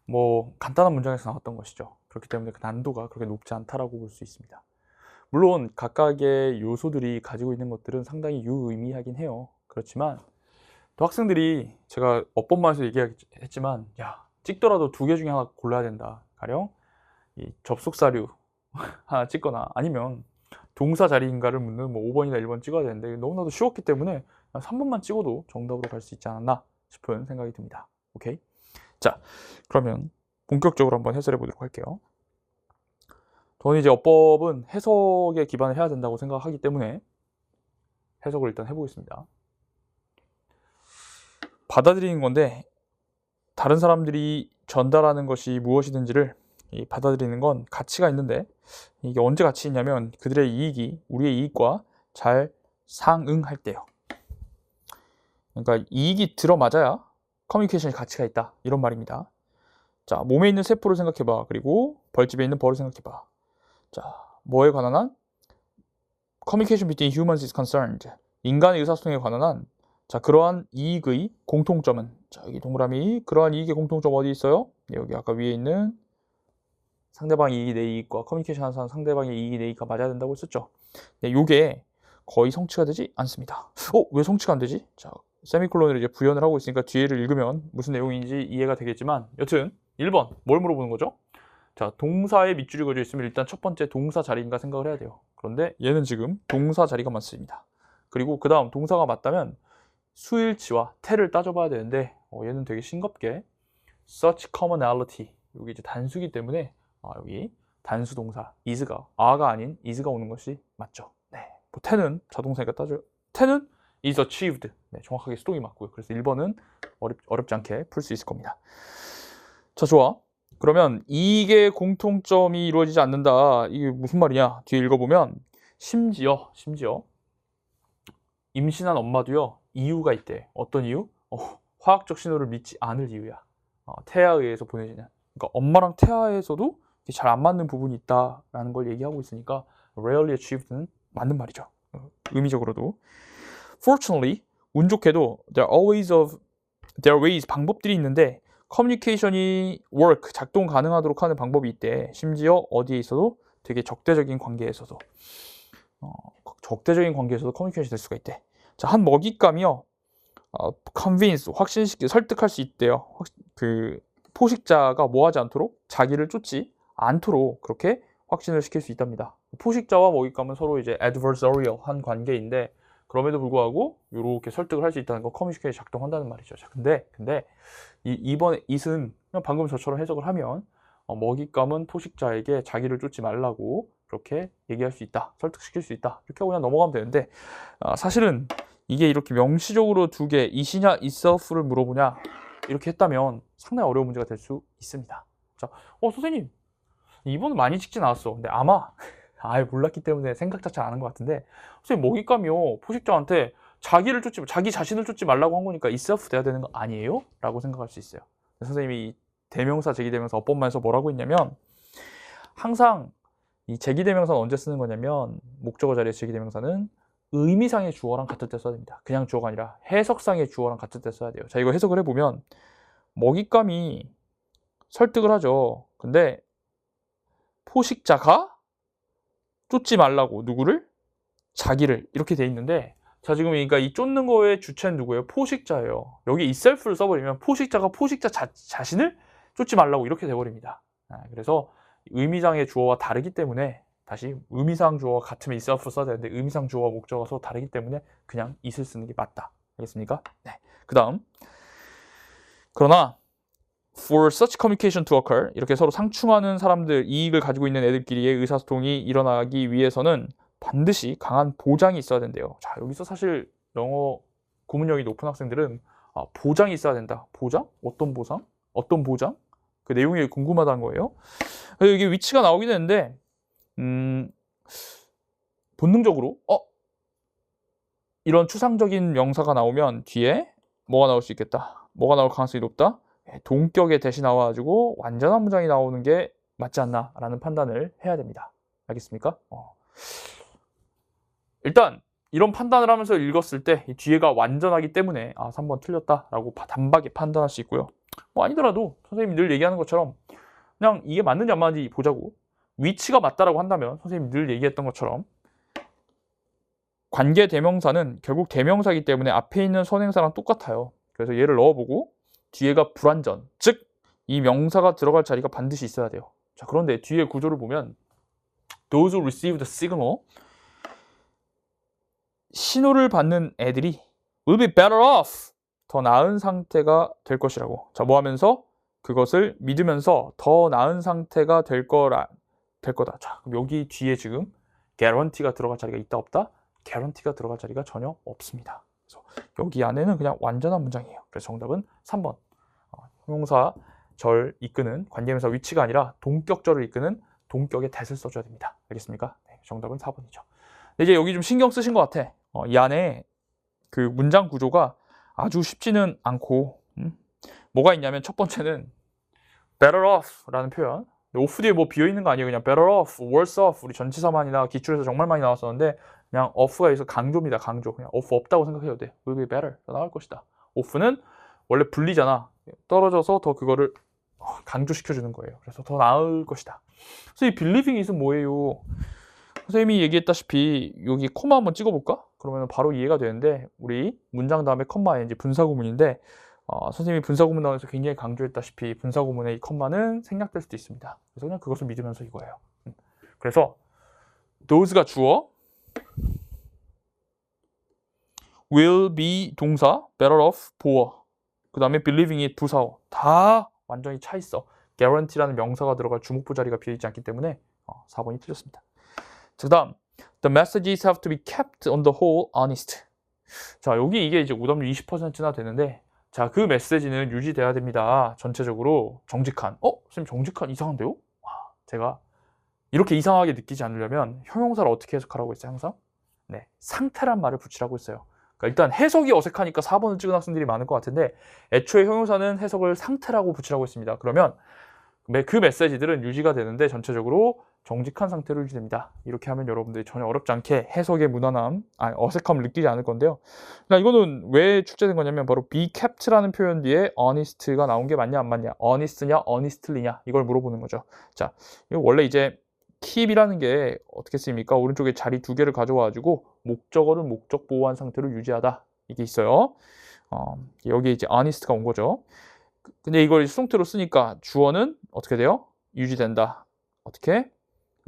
뭐 간단한 문장에서 나왔던 것이죠. 그렇기 때문에 그 난도가 그렇게 높지 않다라고 볼 수 있습니다. 물론 각각의 요소들이 가지고 있는 것들은 상당히 유의미하긴 해요. 그렇지만 또 학생들이 제가 어법만에서 얘기했지만 찍더라도 2개 중에 하나 골라야 된다. 가령 이 접속사류 하나 찍거나 아니면 동사 자리인가를 묻는 5번이나 1번 찍어야 되는데 너무나도 쉬웠기 때문에 3번만 찍어도 정답으로 갈 수 있지 않았나 싶은 생각이 듭니다. 오케이? 자, 그러면 본격적으로 한번 해설해 보도록 할게요. 저는 이제 어법은 해석에 기반을 해야 된다고 생각하기 때문에 해석을 일단 해보겠습니다. 받아들이는 건데 다른 사람들이 전달하는 것이 무엇이든지를 받아들이는 건 가치가 있는데 이게 언제 가치 있냐면 그들의 이익이 우리의 이익과 잘 상응할 때요. 그러니까 이익이 들어맞아야 커뮤니케이션이 가치가 있다 이런 말입니다. 자, 몸에 있는 세포를 생각해봐. 그리고 벌집에 있는 벌을 생각해봐. 자, 뭐에 관한 한? Communication between humans is concerned. 인간의 의사소통에 관한 한 자, 그러한 이익의 공통점은 자, 여기 동그라미 그러한 이익의 공통점 어디 있어요? 여기 아까 위에 있는 상대방의 이익이 내 이익과 커뮤니케이션 하는 사람 상대방의 이익이 내 이익과 맞아야 된다고 했었죠. 네, 요게 거의 성취가 되지 않습니다. 왜 성취가 안 되지? 자, 세미콜론을 이제 부연을 하고 있으니까 뒤에를 읽으면 무슨 내용인지 이해가 되겠지만 여튼 1번 뭘 물어보는 거죠? 자, 동사에 밑줄이 그어져 있으면 일단 첫 번째 동사 자리인가 생각을 해야 돼요. 그런데 얘는 지금 동사 자리가 맞습니다. 그리고 그 다음 동사가 맞다면 수일치와 태를 따져봐야 되는데 얘는 되게 싱겁게 such commonality 여기 이제 단수기 때문에 여기 단수 동사 is가 are가 아닌 is가 오는 것이 맞죠. 네, 뭐 태는 자동사니까 따져 태는 is achieved 네, 정확하게 수동이 맞고요. 그래서 1번은 어렵지 않게 풀 수 있을 겁니다. 자, 좋아. 그러면 이게 공통점이 이루어지지 않는다. 이게 무슨 말이냐? 뒤에 읽어보면 심지어 임신한 엄마도요 이유가 있대. 어떤 이유? 화학적 신호를 믿지 않을 이유야. 태아에 의해서 보내지는. 그러니까 엄마랑 태아에서도 잘 안 맞는 부분이 있다라는 걸 얘기하고 있으니까 rarely achieved는 맞는 말이죠. 의미적으로도. Fortunately, 운 좋게도 there are ways 방법들이 있는데 커뮤니케이션이 work 작동 가능하도록 하는 방법이 있대. 심지어 어디에 있어도 되게 적대적인 관계에서도 커뮤니케이션이 될 수가 있대. 자, 한 먹잇감이요. convince 확신시키 설득할 수 있대요. 그 포식자가 뭐하지 않도록 자기를 쫓지 않도록 그렇게 확신을 시킬 수 있답니다. 포식자와 먹잇감은 서로 이제 adversarial 한 관계인데 그럼에도 불구하고 이렇게 설득을 할 수 있다는 거 커뮤니케이션이 작동한다는 말이죠. 자, 근데 이번 it은 그냥 방금 저처럼 해석을 하면 먹잇감은 포식자에게 자기를 쫓지 말라고 그렇게 얘기할 수 있다, 설득시킬 수 있다 이렇게 하고 그냥 넘어가면 되는데 사실은 이게 이렇게 명시적으로 두 개 it이냐 itself를 물어보냐 이렇게 했다면 상당히 어려운 문제가 될 수 있습니다. 자, 선생님 이번은 많이 찍진 않았어. 근데 아마 아예 몰랐기 때문에 생각 자체를 안 한 것 같은데 선생님 먹잇감이요 포식자한테 자기 자신을 쫓지 말라고 한 거니까 itself 돼야 되는 거 아니에요? 라고 생각할 수 있어요. 선생님이 대명사 제기대명사 어법만에서 뭐라고 했냐면 항상 이 제기대명사는 언제 쓰는 거냐면 목적어 자리에서 제기대명사는 의미상의 주어랑 같을 때 써야 됩니다. 그냥 주어가 아니라 해석상의 주어랑 같을 때 써야 돼요. 자, 이거 해석을 해보면 먹잇감이 설득을 하죠. 근데 포식자가 쫓지 말라고 누구를? 자기를 이렇게 돼 있는데 자, 지금 그러니까 이 쫓는 거의 주체는 누구예요? 포식자예요. 여기 itself를 써버리면 포식자가 포식자 자신을 쫓지 말라고 이렇게 돼버립니다. 그래서 의미상의 주어와 다르기 때문에 다시 의미상 주어와 같으면 itself를 써야 되는데 의미상 주어와 목적어가 서로 다르기 때문에 그냥 it을 쓰는 게 맞다. 알겠습니까? 네. 그 다음 그러나 for such communication to occur 이렇게 서로 상충하는 사람들 이익을 가지고 있는 애들끼리의 의사소통이 일어나기 위해서는 반드시 강한 보장이 있어야 된대요. 자, 여기서 사실 영어 구문력이 높은 학생들은 보장이 있어야 된다. 보장? 어떤 보상? 어떤 보장? 그 내용이 궁금하다는 거예요. 이게 위치가 나오게 되는데 본능적으로 이런 추상적인 명사가 나오면 뒤에 뭐가 나올 수 있겠다. 뭐가 나올 가능성이 높다. 동격에 대시 나와가지고 완전한 문장이 나오는 게 맞지 않나 라는 판단을 해야 됩니다. 알겠습니까? 일단 이런 판단을 하면서 읽었을 때 이 뒤에가 완전하기 때문에 3번 틀렸다라고 단박에 판단할 수 있고요. 뭐 아니더라도 선생님이 늘 얘기하는 것처럼 그냥 이게 맞는지 안 맞는지 보자고 위치가 맞다라고 한다면 선생님이 늘 얘기했던 것처럼 관계 대명사는 결국 대명사이기 때문에 앞에 있는 선행사랑 똑같아요. 그래서 얘를 넣어보고 뒤에가 불완전, 즉 이 명사가 들어갈 자리가 반드시 있어야 돼요. 자, 그런데 뒤에 구조를 보면 those who receive the signal 신호를 받는 애들이 will be better off 더 나은 상태가 될 것이라고. 자, 뭐 하면서 그것을 믿으면서 더 나은 상태가 될 거다. 자, 그럼 여기 뒤에 지금 guarantee가 들어갈 자리가 있다 없다? guarantee가 들어갈 자리가 전혀 없습니다. 그래서 여기 안에는 그냥 완전한 문장이에요. 그래서 정답은 3번. 형용사 절 이끄는 관계명사 위치가 아니라 동격절을 이끄는 동격의 that을 써줘야 됩니다. 알겠습니까? 네, 정답은 4번이죠. 이제 여기 좀 신경 쓰신 것 같아. 이 안에 그 문장 구조가 아주 쉽지는 않고 뭐가 있냐면 첫 번째는 better off 라는 표현. off 뒤에 뭐 비어있는 거 아니에요. 그냥 better off, worse off 우리 전치사만이나 기출에서 정말 많이 나왔었는데 그냥 off가 있어 강조입니다. 강조. 그냥 off 없다고 생각해도 돼. will be better. 더 나을 것이다. off는 원래 분리잖아. 떨어져서 더 그거를 강조시켜주는 거예요. 그래서 더 나을 것이다. 그래서 이 believing it은 뭐예요? 선생님이 얘기했다시피 여기 코마 한번 찍어볼까? 그러면 바로 이해가 되는데 우리 문장 다음에 컴마 ing 분사구문인데 선생님이 분사구문 나오면서 굉장히 강조했다시피 분사구문의 이 컴마는 생략될 수도 있습니다. 그래서 그냥 그것을 믿으면서 이거예요. 그래서 those가 주어, will be 동사, better off 보어, 그 다음에 believing it 부사어 다 완전히 차 있어. guarantee라는 명사가 들어갈 주목부 자리가 비어있지 않기 때문에 4번이 틀렸습니다. 그 다음 the messages have to be kept on the whole honest. 자, 여기 이게 이제 오답률 20%나 되는데 자, 그 메시지는 유지돼야 됩니다. 전체적으로 정직한. 선생님 정직한 이상한데요? 제가 이렇게 이상하게 느끼지 않으려면 형용사를 어떻게 해석하라고 했어요? 항상? 네, 상태란 말을 붙이라고 했어요. 그러니까 일단 해석이 어색하니까 4번을 찍은 학생들이 많을 것 같은데 애초에 형용사는 해석을 상태라고 붙이라고 했습니다. 그러면 그 메시지들은 유지가 되는데 전체적으로 정직한 상태로 유지됩니다. 이렇게 하면 여러분들이 전혀 어렵지 않게 해석의 무난함, 어색함을 느끼지 않을 건데요. 그러니까 이거는 왜 출제된 거냐면 바로 be kept라는 표현 뒤에 honest가 나온 게 맞냐 안 맞냐, honest냐 honestly냐 이걸 물어보는 거죠. 자, 이거 원래 이제 keep이라는 게 어떻게 쓰입니까? 오른쪽에 자리 두 개를 가져와가지고 목적어를 목적 보호한 상태로 유지하다 이게 있어요. 여기 이제 honest가 온 거죠. 근데 이걸 수동태로 쓰니까 주어는 어떻게 돼요? 유지된다. 어떻게?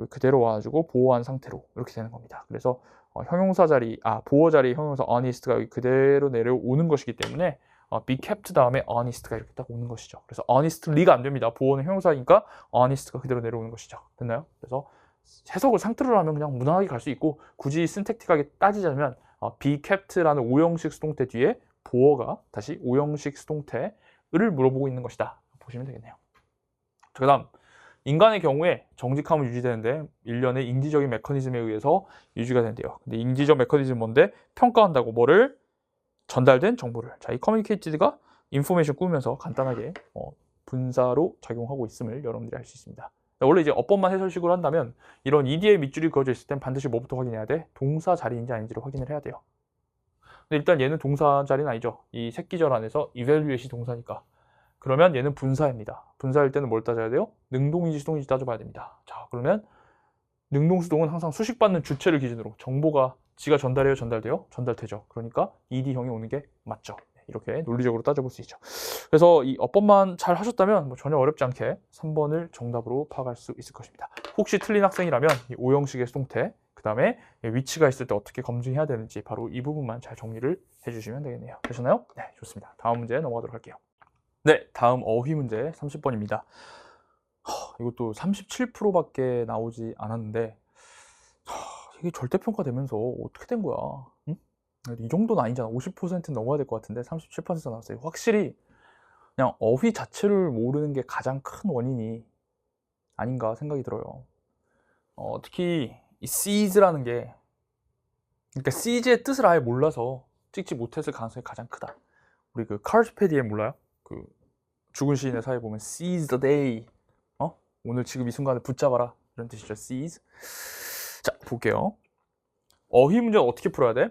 그대로 와가지고 보호한 상태로 이렇게 되는 겁니다. 그래서 형용사 자리, 보호 자리 형용사 honest가 여기 그대로 내려오는 것이기 때문에 be kept 다음에 honest가 이렇게 딱 오는 것이죠. 그래서 honestly가 안 됩니다. 보호는 형용사니까 honest가 그대로 내려오는 것이죠. 됐나요? 그래서 해석을 상태로 하면 그냥 무난하게 갈 수 있고 굳이 syntaktic하게 따지자면 be kept라는 오형식 수동태 뒤에 보어가 다시 오형식 수동태를 물어보고 있는 것이다. 보시면 되겠네요. 그 다음 인간의 경우에 정직함은 유지되는데 일련의 인지적인 메커니즘에 의해서 유지가 된대요. 근데 인지적 메커니즘은 뭔데? 평가한다고 뭐를? 전달된 정보를. 자, 이 커뮤니케이티드가 인포메이션 꾸면서 간단하게 분사로 작용하고 있음을 여러분들이 알 수 있습니다. 원래 이제 어법만 해설식으로 한다면 이런 ED에 밑줄이 그어져 있을 땐 반드시 뭐부터 확인해야 돼? 동사 자리인지 아닌지를 확인을 해야 돼요. 근데 일단 얘는 동사 자리는 아니죠. 이 새끼절 안에서 evaluate이 동사니까. 그러면 얘는 분사입니다. 분사일 때는 뭘 따져야 돼요? 능동인지 수동인지 따져봐야 됩니다. 자, 그러면 능동수동은 항상 수식받는 주체를 기준으로 정보가 지가 전달해요, 전달돼요? 전달되죠. 그러니까 ED형이 오는 게 맞죠. 이렇게 논리적으로 따져볼 수 있죠. 그래서 이 어법만 잘 하셨다면 전혀 어렵지 않게 3번을 정답으로 파악할 수 있을 것입니다. 혹시 틀린 학생이라면 이 오형식의 수동태, 그 다음에 위치가 있을 때 어떻게 검증해야 되는지 바로 이 부분만 잘 정리를 해주시면 되겠네요. 되셨나요? 네, 좋습니다. 다음 문제 넘어가도록 할게요. 네, 다음 어휘 문제 30번입니다. 이것도 37%밖에 나오지 않았는데 이게 절대평가되면서 어떻게 된 거야? 응? 이 정도는 아니잖아. 50%는 넘어야 될 것 같은데 37% 나왔어요. 확실히 그냥 어휘 자체를 모르는 게 가장 큰 원인이 아닌가 생각이 들어요. 특히 이 seize라는 게 그러니까 seize의 뜻을 아예 몰라서 찍지 못했을 가능성이 가장 크다. 우리 그 카르페 디엠 몰라요? 그 죽은 시인의 사회 보면 seize the day, 오늘 지금 이 순간을 붙잡아라 이런 뜻이죠. seize. 자, 볼게요. 어휘 문제는 어떻게 풀어야 돼?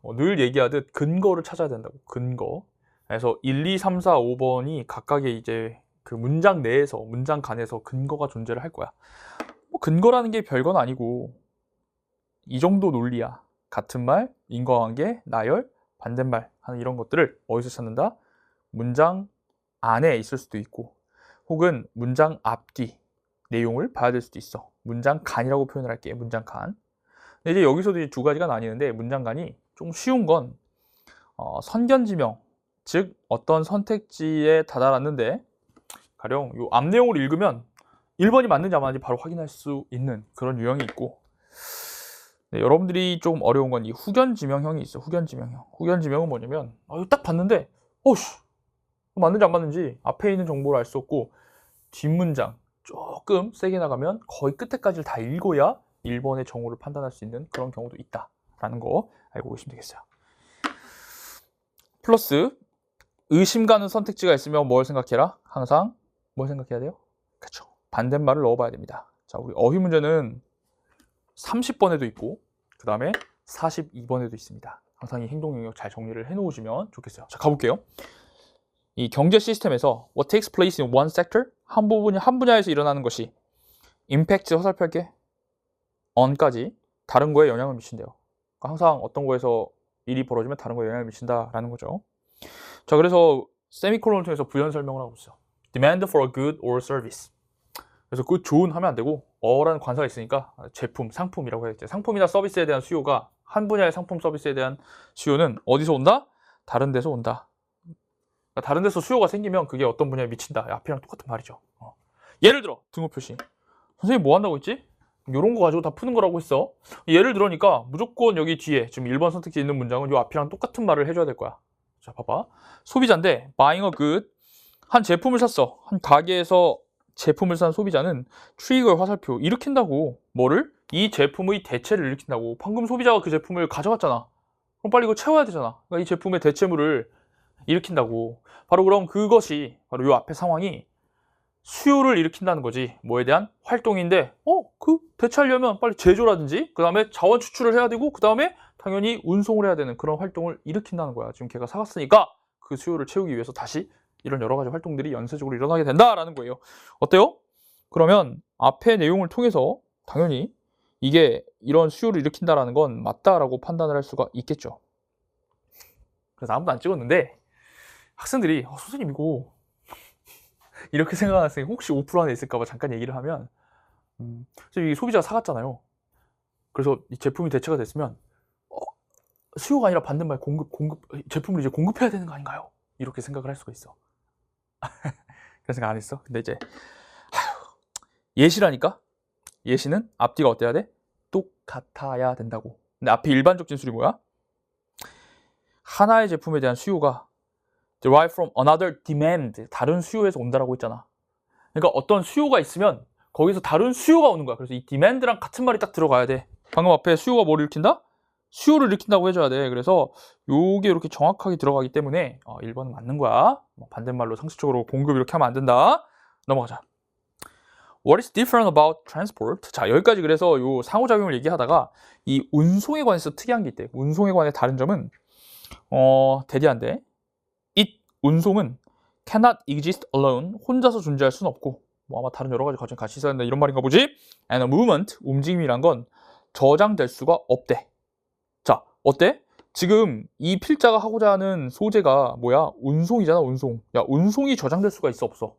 늘 얘기하듯 근거를 찾아야 된다고. 근거. 그래서 1, 2, 3, 4, 5번이 각각의 이제 그 문장 내에서 문장 간에서 근거가 존재를 할 거야. 뭐 근거라는 게 별건 아니고 이 정도 논리야. 같은 말, 인과관계, 나열, 반대말 하는 이런 것들을 어디서 찾는다? 문장 안에 있을 수도 있고 혹은 문장 앞뒤 내용을 봐야 될 수도 있어. 문장 간이라고 표현을 할게. 문장 간. 근데 이제 여기서도 이제 두 가지가 나뉘는데 문장 간이 좀 쉬운 건 선견지명, 즉 어떤 선택지에 다다랐는데 가령 요 앞 내용을 읽으면 1번이 맞는지 안 맞는지 바로 확인할 수 있는 그런 유형이 있고 네, 여러분들이 좀 어려운 건 이 후견지명형이 있어. 후견지명형. 후견지명은 뭐냐면 딱 봤는데 맞는지 안 맞는지 앞에 있는 정보를 알 수 없고 뒷문장 조금 세게 나가면 거의 끝에까지 다 읽어야 1번의 정오를 판단할 수 있는 그런 경우도 있다라는 거 알고 계시면 되겠어요. 플러스 의심 가는 선택지가 있으면 뭘 생각해라? 항상 뭘 생각해야 돼요? 그렇죠. 반대말을 넣어봐야 됩니다. 자, 우리 어휘 문제는 30번에도 있고 그 다음에 42번에도 있습니다. 항상 이 행동 영역 잘 정리를 해놓으시면 좋겠어요. 자, 가볼게요. 이 경제 시스템에서 what takes place in one sector, 한 분야에서 일어나는 것이 impact 화살표할게 on까지 다른 거에 영향을 미친대요. 그러니까 항상 어떤 거에서 일이 벌어지면 다른 거에 영향을 미친다라는 거죠. 자, 그래서 세미콜론을 통해서 부연 설명을 하고 있어요. demand for a good or service. 그래서 good, 좋은 하면 안 되고 어라는 관사가 있으니까 제품, 상품이라고 해야겠죠. 상품이나 서비스에 대한 수요가 한 분야의 상품 서비스에 대한 수요는 어디서 온다? 다른 데서 온다. 그러니까 다른 데서 수요가 생기면 그게 어떤 분야에 미친다. 앞이랑 똑같은 말이죠. 예를 들어 등호 표시. 선생님 뭐 한다고 했지? 이런 거 가지고 다 푸는 거라고 했어. 예를 들으니까 무조건 여기 뒤에 지금 1번 선택지 있는 문장은 이 앞이랑 똑같은 말을 해줘야 될 거야. 자, 봐봐. 소비자인데 buying a good, 한 제품을 샀어. 한 가게에서 제품을 산 소비자는 트리거의 화살표 일으킨다고. 뭐를? 이 제품의 대체를 일으킨다고. 방금 소비자가 그 제품을 가져갔잖아. 그럼 빨리 이거 채워야 되잖아. 그러니까 이 제품의 대체물을 일으킨다고. 바로 그럼 그것이 바로 이 앞에 상황이 수요를 일으킨다는 거지. 뭐에 대한 활동인데 그 대체하려면 빨리 제조라든지 그 다음에 자원 추출을 해야 되고 그 다음에 당연히 운송을 해야 되는 그런 활동을 일으킨다는 거야. 지금 걔가 사갔으니까 그 수요를 채우기 위해서 다시 이런 여러 가지 활동들이 연쇄적으로 일어나게 된다라는 거예요. 어때요? 그러면 앞의 내용을 통해서 당연히 이게 이런 수요를 일으킨다라는 건 맞다라고 판단을 할 수가 있겠죠. 그래서 아무도 안 찍었는데 학생들이 선생님 이거 이렇게 생각하는 학생이 혹시 5% 안에 있을까 봐 잠깐 얘기를 하면 이 소비자가 사갔잖아요. 그래서 이 제품이 대체가 됐으면 수요가 아니라 반대말 공급 제품을 이제 공급해야 되는 거 아닌가요? 이렇게 생각을 할 수가 있어. 그런 생각 안 했어. 근데 이제 예시라니까. 예시는 앞뒤가 어때야 돼? 똑같아야 된다고. 근데 앞에 일반적 진술이 뭐야? 하나의 제품에 대한 수요가 derive from another demand, 다른 수요에서 온다라고 했잖아. 그러니까 어떤 수요가 있으면 거기서 다른 수요가 오는 거야. 그래서 이 demand랑 같은 말이 딱 들어가야 돼. 방금 앞에 수요가 뭘 일으킨다? 수요를 일으킨다고 해줘야 돼. 그래서 요게 이렇게 정확하게 들어가기 때문에 1번은 맞는 거야. 반대말로 상식적으로 공급 이렇게 하면 안 된다. 넘어가자. What is different about transport? 자, 여기까지 그래서 요 상호작용을 얘기하다가 이 운송에 관해서 특이한 게 있대. 운송에 관해 다른 점은 대디한데 it, 운송은 cannot exist alone, 혼자서 존재할 수는 없고 아마 다른 여러 가지 과정이 같이 있어야 된다 이런 말인가 보지. And a movement, 움직임이란 건 저장될 수가 없대. 자, 어때? 지금 이 필자가 하고자 하는 소재가 뭐야? 운송이잖아, 운송. 야, 운송이 저장될 수가 있어, 없어?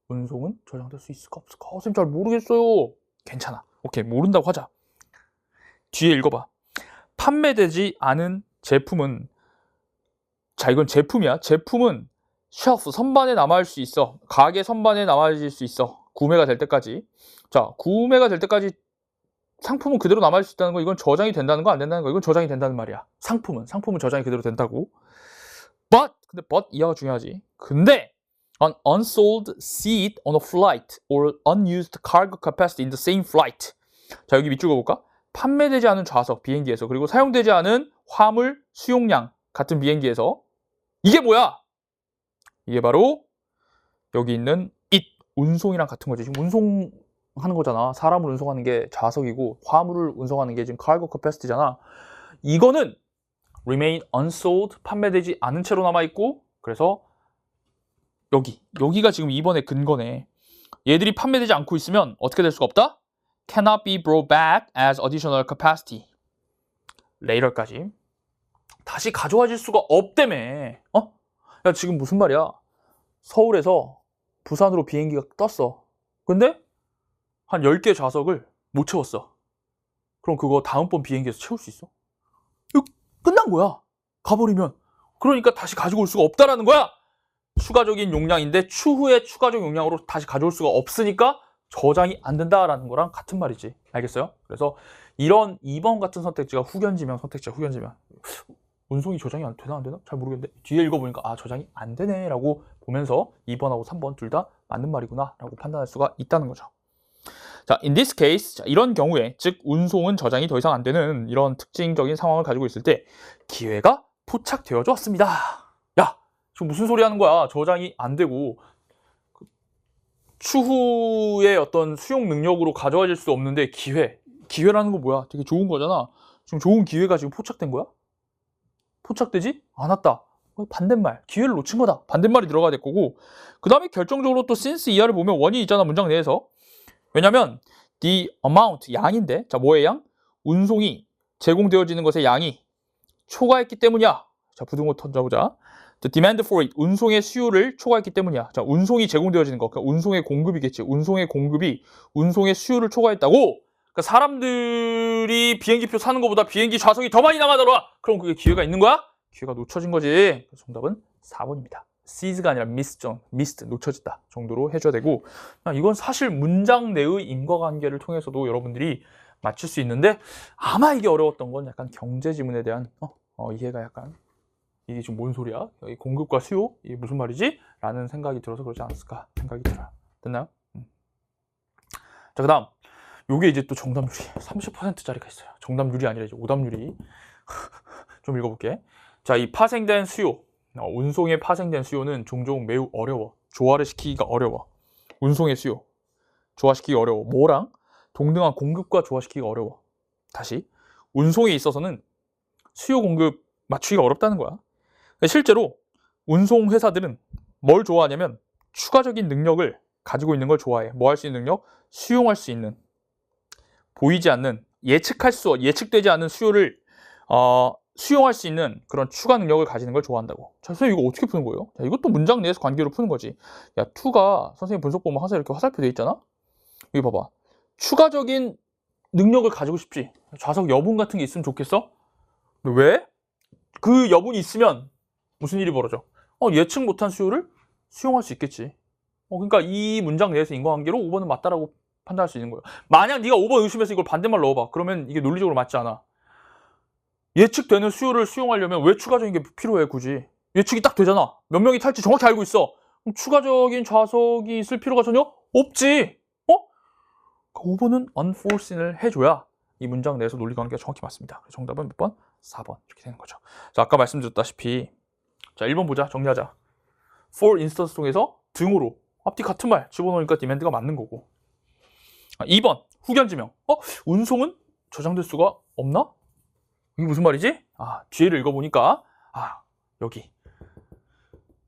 운송은 저장될 수 있을까, 없을까? 선생님 잘 모르겠어요. 괜찮아. 오케이, 모른다고 하자. 뒤에 읽어봐. 판매되지 않은 제품은, 자, 이건 제품이야. 제품은 쉘프, 선반에 남아있을 수 있어. 가게 선반에 남아있을 수 있어. 구매가 될 때까지. 자, 구매가 될 때까지 상품은 그대로 남아있을 수 있다는 거, 이건 저장이 된다는 거, 안 된다는 거, 이건 저장이 된다는 말이야. 상품은 저장이 그대로 된다고. 근데 이하가 중요하지. 근데 an unsold seat on a flight or unused cargo capacity in the same flight. 자, 여기 밑줄 그어볼까? 판매되지 않은 좌석, 비행기에서, 그리고 사용되지 않은 화물 수용량 같은 비행기에서, 이게 뭐야? 이게 바로 여기 있는 it, 운송이랑 같은 거지. 지금 운송하는 거잖아. 사람을 운송하는 게 좌석이고 화물을 운송하는 게 지금 cargo capacity잖아. 이거는 remain unsold, 판매되지 않은 채로 남아있고, 그래서 여기가 지금 2번의 근거네. 얘들이 판매되지 않고 있으면 어떻게 될 수가 없다? cannot be brought back as additional capacity. later까지. 다시 가져와질 수가 없다며. 야, 지금 무슨 말이야? 서울에서 부산으로 비행기가 떴어. 근데 한 10개 좌석을 못 채웠어. 그럼 그거 다음번 비행기에서 채울 수 있어? 이거 끝난 거야. 가버리면. 그러니까 다시 가지고 올 수가 없다라는 거야. 추가적인 용량인데 추후에 추가적 용량으로 다시 가져올 수가 없으니까 저장이 안 된다라는 거랑 같은 말이지. 알겠어요? 그래서 이런 2번 같은 선택지가 후견지명 선택지야. 후견지명. 운송이 저장이 되나 안 되나? 잘 모르겠는데 뒤에 읽어보니까 저장이 안 되네 라고 보면서 2번하고 3번 둘 다 맞는 말이구나 라고 판단할 수가 있다는 거죠. 자, in this case, 자, 이런 경우에, 즉 운송은 저장이 더 이상 안 되는 이런 특징적인 상황을 가지고 있을 때 기회가 포착되어져 왔습니다. 야, 지금 무슨 소리 하는 거야? 저장이 안 되고 추후에 어떤 수용 능력으로 가져와질 수 없는데 기회라는 거 뭐야? 되게 좋은 거잖아. 지금 좋은 기회가 지금 포착된 거야? 포착되지 않았다. 반대말, 기회를 놓친 거다. 반대말이 들어가야 될 거고, 그 다음에 결정적으로 또 since 이하를 보면 원인이 있잖아, 문장 내에서. 왜냐면 the amount, 양인데, 자, 뭐의 양? 운송이 제공되어지는 것의 양이 초과했기 때문이야. 자, 부등호 던져보자. The demand for it, 운송의 수요를 초과했기 때문이야. 자, 운송이 제공되어지는 거, 그러니까 운송의 공급이겠지. 운송의 공급이 운송의 수요를 초과했다고. 그러니까 사람들이 비행기표 사는 것보다 비행기 좌석이 더 많이 나가더라. 그럼 그게 기회가 있는 거야? 기회가 놓쳐진 거지. 정답은 4번입니다. seize가 아니라 missed, 놓쳐졌다 정도로 해줘야 되고, 이건 사실 문장 내의 인과관계를 통해서도 여러분들이 맞출 수 있는데, 아마 이게 어려웠던 건 약간 경제 지문에 대한 이해가 약간, 이게 지금 뭔 소리야? 여기 공급과 수요? 이게 무슨 말이지? 라는 생각이 들어서 그러지 않았을까 생각이 들어요. 됐나요? 자, 그 다음 요게 이제 또 정답률이 30%짜리가 있어요. 정답률이 아니라 이제 오답률이. 좀 읽어볼게. 자, 이 파생된 수요, 운송에 파생된 수요는 종종 매우 어려워. 조화를 시키기가 어려워. 운송의 수요 조화시키기 어려워. 뭐랑? 동등한 공급과 조화시키기가 어려워. 다시, 운송에 있어서는 수요 공급 맞추기가 어렵다는 거야. 실제로 운송 회사들은 뭘 좋아하냐면 추가적인 능력을 가지고 있는 걸 좋아해. 뭐 할 수 있는 능력? 수용할 수 있는, 보이지 않는, 예측되지 않는 수요를 수용할 수 있는 그런 추가 능력을 가지는 걸 좋아한다고. 자, 선생님 이거 어떻게 푸는 거예요? 자, 이것도 문장 내에서 관계로 푸는 거지. 야, to가 선생님 분석 보면 항상 이렇게 화살표 돼 있잖아? 여기 봐봐. 추가적인 능력을 가지고 싶지. 좌석 여분 같은 게 있으면 좋겠어? 왜? 그 여분이 있으면 무슨 일이 벌어져? 예측 못한 수요를 수용할 수 있겠지. 그러니까 이 문장 내에서 인과관계로 5번은 맞다라고 판단할 수 있는 거예요. 만약 네가 5번 의심해서 이걸 반대말 넣어봐. 그러면 이게 논리적으로 맞지 않아. 예측되는 수요를 수용하려면 왜 추가적인 게 필요해, 굳이? 예측이 딱 되잖아. 몇 명이 탈지 정확히 알고 있어. 그럼 추가적인 좌석이 있을 필요가 전혀 없지. 5번은 unforesee을 해줘야 이 문장 내에서 논리관계가 정확히 맞습니다. 정답은 몇 번? 4번. 이렇게 되는 거죠. 자, 아까 말씀드렸다시피, 자, 1번 보자. 정리하자. for instance 통해서 등으로 앞뒤 같은 말 집어넣으니까 demand가 맞는 거고. 2번 후견지명. 운송은 저장될 수가 없나? 이게 무슨 말이지? 뒤에를 읽어보니까 여기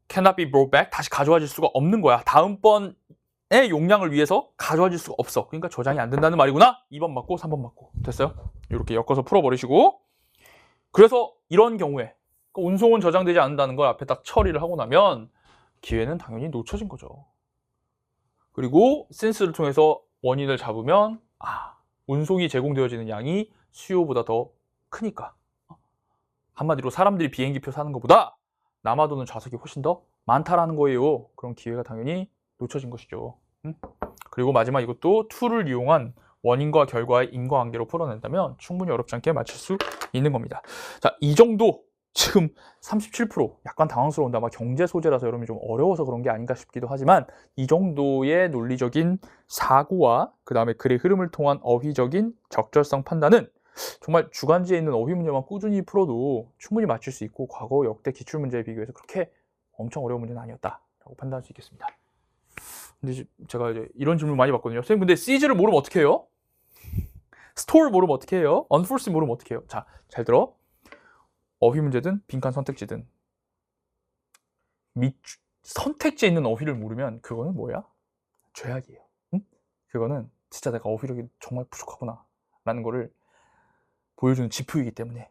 cannot be brought back, 다시 가져와질 수가 없는 거야. 다음번의 용량을 위해서 가져와질 수가 없어. 그러니까 저장이 안 된다는 말이구나. 2번 맞고 3번 맞고. 됐어요? 이렇게 엮어서 풀어버리시고, 그래서 이런 경우에 운송은 저장되지 않는다는 걸 앞에 딱 처리를 하고 나면 기회는 당연히 놓쳐진 거죠. 그리고 since를 통해서 원인을 잡으면 운송이 제공되어지는 양이 수요보다 더 크니까, 한마디로 사람들이 비행기표 사는 것보다 남아도는 좌석이 훨씬 더 많다라는 거예요. 그럼 기회가 당연히 놓쳐진 것이죠. 그리고 마지막 이것도 to를 이용한 원인과 결과의 인과관계로 풀어낸다면 충분히 어렵지 않게 맞출 수 있는 겁니다. 자, 이 정도 지금 37% 약간 당황스러운데 아마 경제 소재라서 여러분이 좀 어려워서 그런 게 아닌가 싶기도 하지만, 이 정도의 논리적인 사고와 그 다음에 글의 흐름을 통한 어휘적인 적절성 판단은 정말 주간지에 있는 어휘 문제만 꾸준히 풀어도 충분히 맞출 수 있고, 과거 역대 기출문제에 비교해서 그렇게 엄청 어려운 문제는 아니었다라고 판단할 수 있겠습니다. 근데 제가 이제 이런 질문 많이 받거든요. 선생님, 근데 seize를 모르면 어떻게 해요? store 모르면 어떻게 해요? unforeseen 모르면 어떻게 해요? 자, 잘 들어. 어휘 문제든 빈칸 선택지든 선택지에 있는 어휘를 모르면 그거는 뭐야? 죄악이에요. 응? 그거는 진짜 내가 어휘력이 정말 부족하구나 라는 거를 보여주는 지표이기 때문에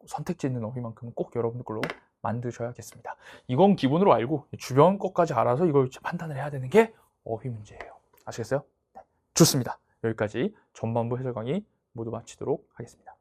선택지에 있는 어휘만큼은 꼭 여러분들 걸로 만드셔야겠습니다. 이건 기본으로 알고 주변 것까지 알아서 이걸 판단을 해야 되는 게 어휘 문제예요. 아시겠어요? 네. 좋습니다. 여기까지 전반부 해설 강의 모두 마치도록 하겠습니다.